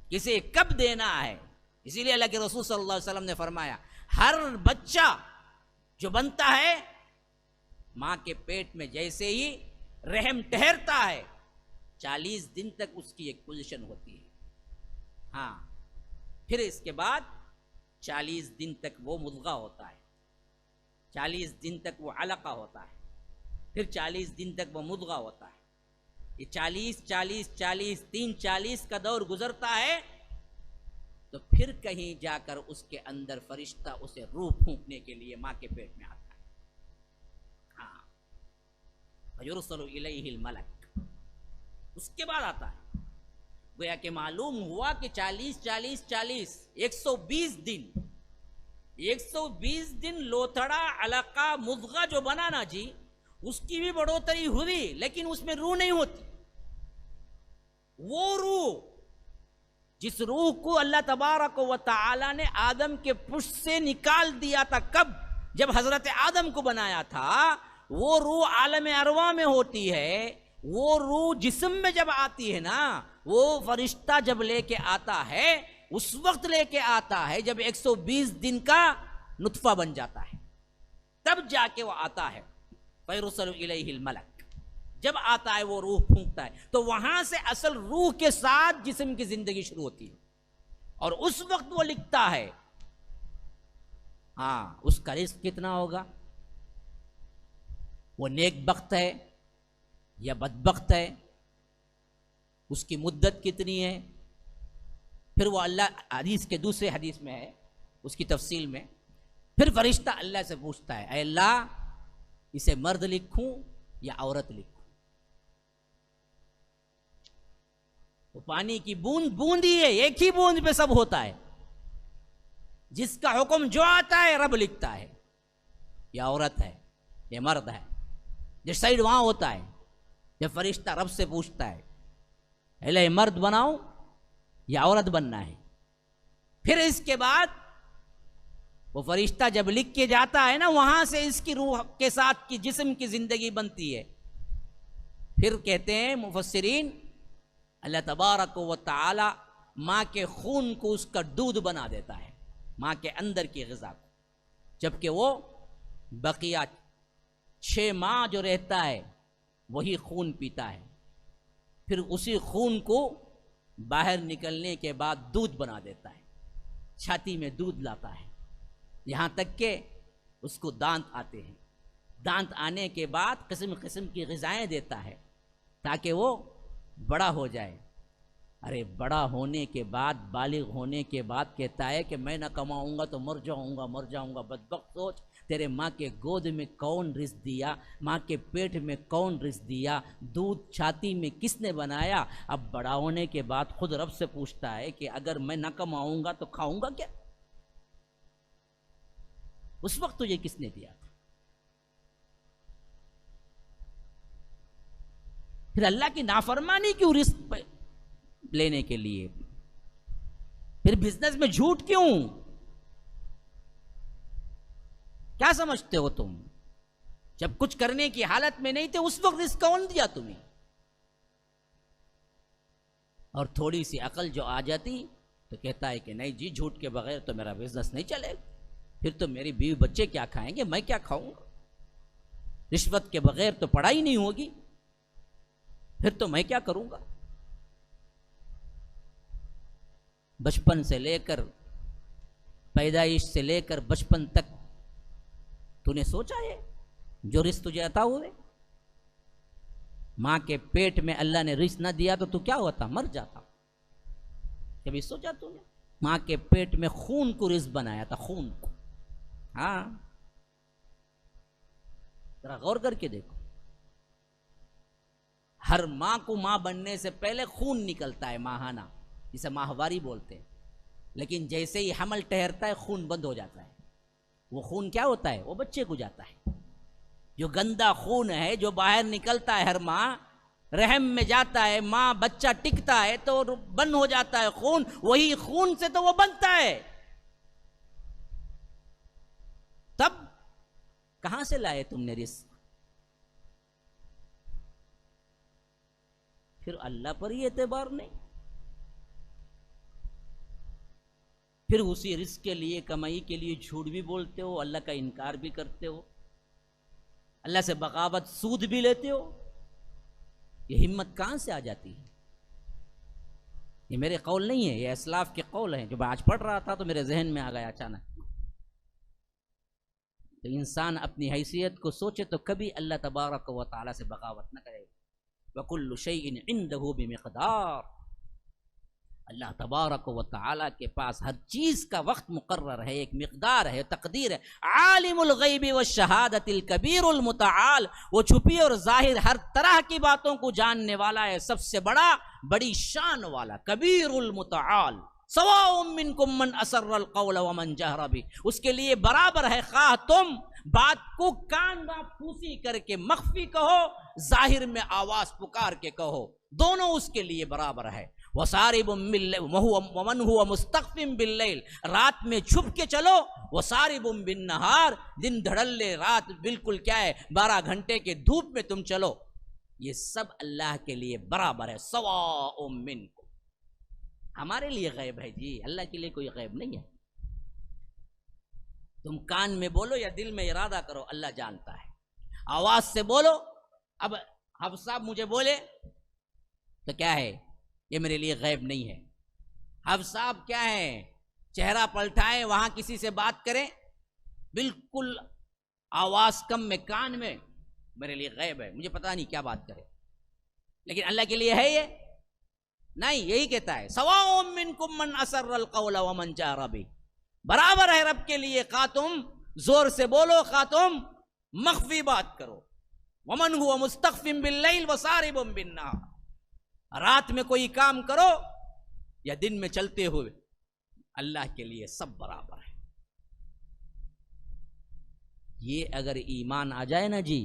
किसे कब देना है। इसीलिए अल्लाह के रसूल सल्लल्लाहु अलैहि वसल्लम ने फरमाया, हर बच्चा जो बनता है मां के पेट में जैसे ही रहम ठहरता है 40 दिन तक उसकी एक पोजीशन होती है। हाँ, फिर इसके बाद 40 दिन तक वो मुद्गा होता है, 40 दिन तक वो अलका होता है, फिर 40 दिन तक वो मुद्गा होता है। ये 40 40 का दौर गुजरता है, तो फिर कहीं जाकर उसके अंदर फरिश्ता उसे रूह फूंकने के लिए मां के पेट में आता है। हाँ, फयुरसलु इलैहिल मलक, उसके बाद आता है। गोया कि मालूम हुआ कि 40 120 दिन, 120 दिन लोथड़ा अलका मुद्गा जो बना ना जी, उसकी भी बढ़ोतरी हुई, लेकिन उसमें रूह नहीं होती। वो रूह, जिस रूह को अल्लाह तबारक व तआला ने आदम के पुष्ट से निकाल दिया था, कब? जब हजरत आदम को बनाया था, वो रूह आलम अरवा में होती है। वो रूह जिस्म में जब आती है ना, वो फरिश्ता जब लेके आता है, उस वक्त लेके आता है जब 120 दिन का नुत्फा बन जाता है, तब जाके वो आता है। फयुरसलु इलैहिल मलक, जब आता है वो रूह फूंकता है, तो वहां से असल रूह के साथ जिस्म की जिंदगी शुरू होती है, और उस वक्त वो लिखता है हाँ उसका रिस्क कितना होगा, वो नेक बख्त है या बदबख्त है, उसकी मुद्दत कितनी है। फिर वो अल्लाह, हदीस के दूसरे हदीस में है, उसकी तफसील में, फिर फरिश्ता अल्लाह से पूछता है, अल्लाह इसे मर्द लिखूं या औरत लिखूं। वो पानी की बूंद बूंद ही है, एक ही बूंद पे सब होता है। जिसका हुक्म जो आता है रब लिखता है, या औरत है या मर्द है। जो साइड वहां होता है, जब फरिश्ता रब से पूछता है अल्लाह मर्द बनाओ या औरत बनना है। फिर इसके बाद वो फरिश्ता जब लिख के जाता है ना, वहां से इसकी रूह के साथ की जिस्म की जिंदगी बनती है। फिर कहते हैं मुफस्सिरीन, अल्लाह तबारक व तआला माँ के खून को उसका दूध बना देता है, माँ के अंदर की ग़िज़ा को, जबकि वो बकिया 6 माह जो रहता है वही खून पीता है। फिर उसी खून को बाहर निकलने के बाद दूध बना देता है, छाती में दूध लाता है, यहाँ तक के उसको दांत आते हैं। दांत आने के बाद किस्म किस्म की ग़िज़ाएँ देता है ताकि वो बड़ा हो जाए। अरे बड़ा होने के बाद, बालिग होने के बाद कहता है कि मैं ना कमाऊंगा तो मर जाऊंगा। बदबख्त सोच, तेरे माँ के गोद में कौन रिज़्क़ दिया, माँ के पेट में कौन रिज़्क़ दिया, दूध छाती में किसने बनाया। अब बड़ा होने के बाद खुद रब से पूछता है कि अगर मैं ना कमाऊंगा तो खाऊंगा क्या? उस वक्त तुझे किसने दिया था? फिर अल्लाह की नाफरमानी क्यों रिस्क लेने के लिए? फिर बिजनेस में झूठ क्यों? क्या समझते हो तुम? जब कुछ करने की हालत में नहीं थे उस वक्त रिस्क कौन दिया तुम्हें? और थोड़ी सी अकल जो आ जाती तो कहता है कि नहीं जी, झूठ के बगैर तो मेरा बिजनेस नहीं चलेगा, फिर तो मेरी बीवी बच्चे क्या खाएंगे, मैं क्या खाऊंगा। रिश्वत के बगैर तो पढ़ाई नहीं होगी, फिर तो मैं क्या करूंगा। बचपन से लेकर, पैदाइश से लेकर बचपन तक तूने सोचा है जो रिस्क तुझे अता हुए? मां के पेट में अल्लाह ने रिस्क ना दिया तो तू क्या होता? मर जाता। कभी सोचा तूने? मां के पेट में खून को रिस्क बनाया था, खून को। हाँ, जरा गौर करके देखो, हर मां को मां बनने से पहले खून निकलता है, माहाना, जिसे माहवारी बोलते हैं। लेकिन जैसे ही हमल ठहरता है खून बंद हो जाता है। वो खून क्या होता है? वो बच्चे को जाता है। जो गंदा खून है जो बाहर निकलता है, हर माँ रहम में जाता है, माँ बच्चा टिकता है तो बंद हो जाता है खून, वही खून से तो वो बनता है। तब कहां से लाए तुमने रिस्क? फिर अल्लाह पर ही एतबार नहीं, फिर उसी रिस्क के लिए, कमाई के लिए झूठ भी बोलते हो, अल्लाह का इनकार भी करते हो, अल्लाह से बगावत, सूद भी लेते हो। ये हिम्मत कहां से आ जाती है? ये मेरे कौल नहीं है, ये असलाफ के कौल हैं, जो मैं आज पढ़ रहा था तो मेरे जहन में आ गया अचानक। तो इंसान अपनी हैसियत को सोचे तो कभी अल्लाह तबारक व तआला से बगावत न करे। वकुल्लु शैइन इंदहु बिमिक़दार, अल्लाह तबारक व तआला के पास हर चीज का वक्त मुकर्रर है, एक मिकदार है, तकदीर है। आलिमुल गैबि व शहादतिल कबीरुल मुतआल, वो छुपी और जाहिर हर तरह की बातों को जानने वाला है, सबसे बड़ा, बड़ी शान वाला, कबीरुल मुतआल। सवाउम मिनकुम मन असर्रल कौल व मन जहरा बि, उसके लिए बराबर है खा तुम बात को कान बा फूसी करके मख्फी कहो, जाहिर में आवाज पुकार के कहो, दोनों उसके लिए बराबर है। वमन हुआ मुस्तख्फिम बिल्लैल, रात में छुप के चलो, वसारिबुम बिन नहार, दिन धड़ल्ले रात बिल्कुल क्या है 12 घंटे के धूप में तुम चलो, ये सब अल्लाह के लिए बराबर है। सवाउम मिनकुम, हमारे लिए गैब है जी, अल्लाह के लिए कोई गैब नहीं है। तुम कान में बोलो या दिल में इरादा करो, अल्लाह जानता है। आवाज से बोलो, अब हब साहब मुझे बोले तो क्या है, ये मेरे लिए गैब नहीं है। हब साहब क्या है, चेहरा पलटाएं, वहां किसी से बात करें, बिल्कुल आवाज कम में कान में, मेरे लिए गैब है, मुझे पता नहीं क्या बात करे। लेकिन अल्लाह के लिए है ये नहीं, यही कहता है सवाउम मिनकुम मन असर्रल कौल व मन जहरा बि, बराबर है रब के लिए, खा तुम जोर से बोलो, खा तुम मख्फी बात करो। वमन हुआ मुस्तख्फिम बिल्लैल वसारिबुम बिन नहार, रात में कोई काम करो या दिन में चलते हुए, अल्लाह के लिए सब बराबर है। ये अगर ईमान आ जाए ना जी,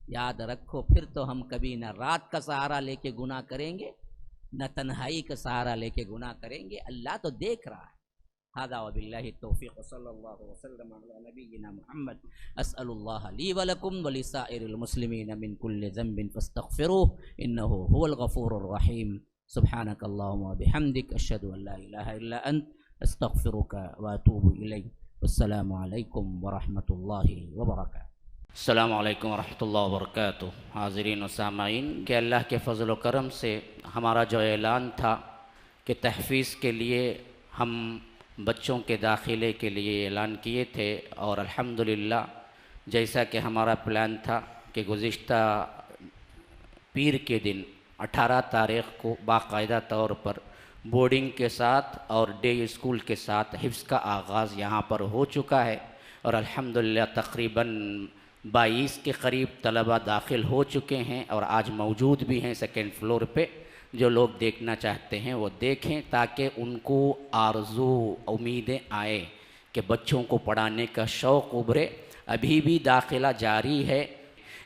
याद रखो, फिर तो हम कभी ना रात का सहारा लेके गुनाह करेंगे, न तन्हाई का सहारा लेके गुनाह करेंगे, अल्लाह तो देख रहा है। हादा वबिल्लाहि तौफीक सल्लल्लाहु वसल्लम अला नबीना मुहम्मद। अस्अलुल्लाह ली व लकुम व लिसाइरिल मुस्लिमीन मिन कुल्लि ज़ंबिन फस्तगफिरूह इन्नहु हुवल गफूरुर रहीम। सुब्हानकल्लाहुम्मा व बिहम्दिक अशहदु अल्ला इलाहा इल्ला अंत अस्तगफिरुका व अतूबु इलैक। अस्सलामु अलैकुम व रहमतुल्लाहि व बरकातुहू। अस्सलामु अलैकुम व रहमतुल्लाहि व बरकातुहू। हाज़िरीन व सामाईन, कि अल्लाह के फ़ज़ल व करम से हमारा जो ऐलान था कि तहफ़ीज़ के लिए हम बच्चों के दाखिले के लिए ऐलान किए थे, और अल्हम्दुलिल्लाह जैसा कि हमारा प्लान था कि गुज़िश्ता पीर के दिन 18 तारीख़ को बाकायदा तौर पर बोर्डिंग के साथ और डे स्कूल के साथ हिफ्ज़ का आगाज़ यहाँ पर हो चुका है, और अल्हम्दुलिल्लाह तकरीबन 22 के करीब तलबा दाखिल हो चुके हैं, और आज मौजूद भी हैं सेकेंड फ्लोर पे। जो लोग देखना चाहते हैं वो देखें, ताकि उनको आरज़ू उम्मीदें आए कि बच्चों को पढ़ाने का शौक़ उभरे। अभी भी दाखिला जारी है,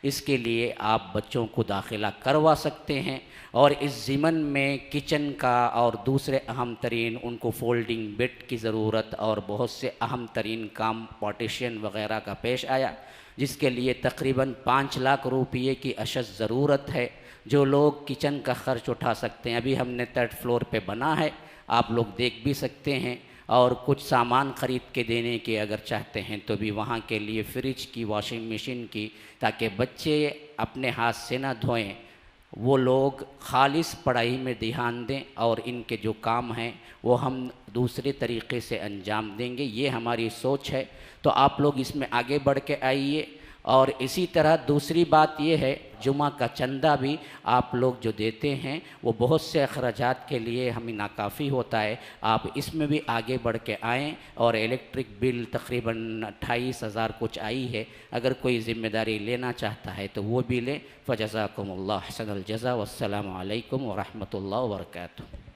इसके लिए आप बच्चों को दाखिला करवा सकते हैं। और इस ज़िमन में किचन का और दूसरे अहम तरीन उनको फोल्डिंग बेड की ज़रूरत और बहुत से अहम तरीन काम पार्टीशन वग़ैरह का पेश आया, जिसके लिए तकरीबन 5 लाख रुपये की अशद ज़रूरत है। जो लोग किचन का ख़र्च उठा सकते हैं, अभी हमने 3rd फ्लोर पे बना है, आप लोग देख भी सकते हैं। और कुछ सामान ख़रीद के देने के अगर चाहते हैं तो भी वहाँ के लिए फ्रिज की, वॉशिंग मशीन की, ताकि बच्चे अपने हाथ से ना धोएं, वो लोग खालिस पढ़ाई में ध्यान दें, और इनके जो काम हैं वो हम दूसरे तरीक़े से अंजाम देंगे। ये हमारी सोच है, तो आप लोग इसमें आगे बढ़ के आइए। और इसी तरह दूसरी बात ये है, जुमा का चंदा भी आप लोग जो देते हैं वो बहुत से अखराजात के लिए हमें नाकाफ़ी होता है, आप इसमें भी आगे बढ़ के आएँ। और इलेक्ट्रिक बिल तकरीबन 28,000 कुछ आई है, अगर कोई ज़िम्मेदारी लेना चाहता है तो वो भी लें। फ़जज़ाकुमुल्लाह हसनल जज़ा। वस्सलामु अलैकुम व रहमतुल्लाहि व बरकातुहू।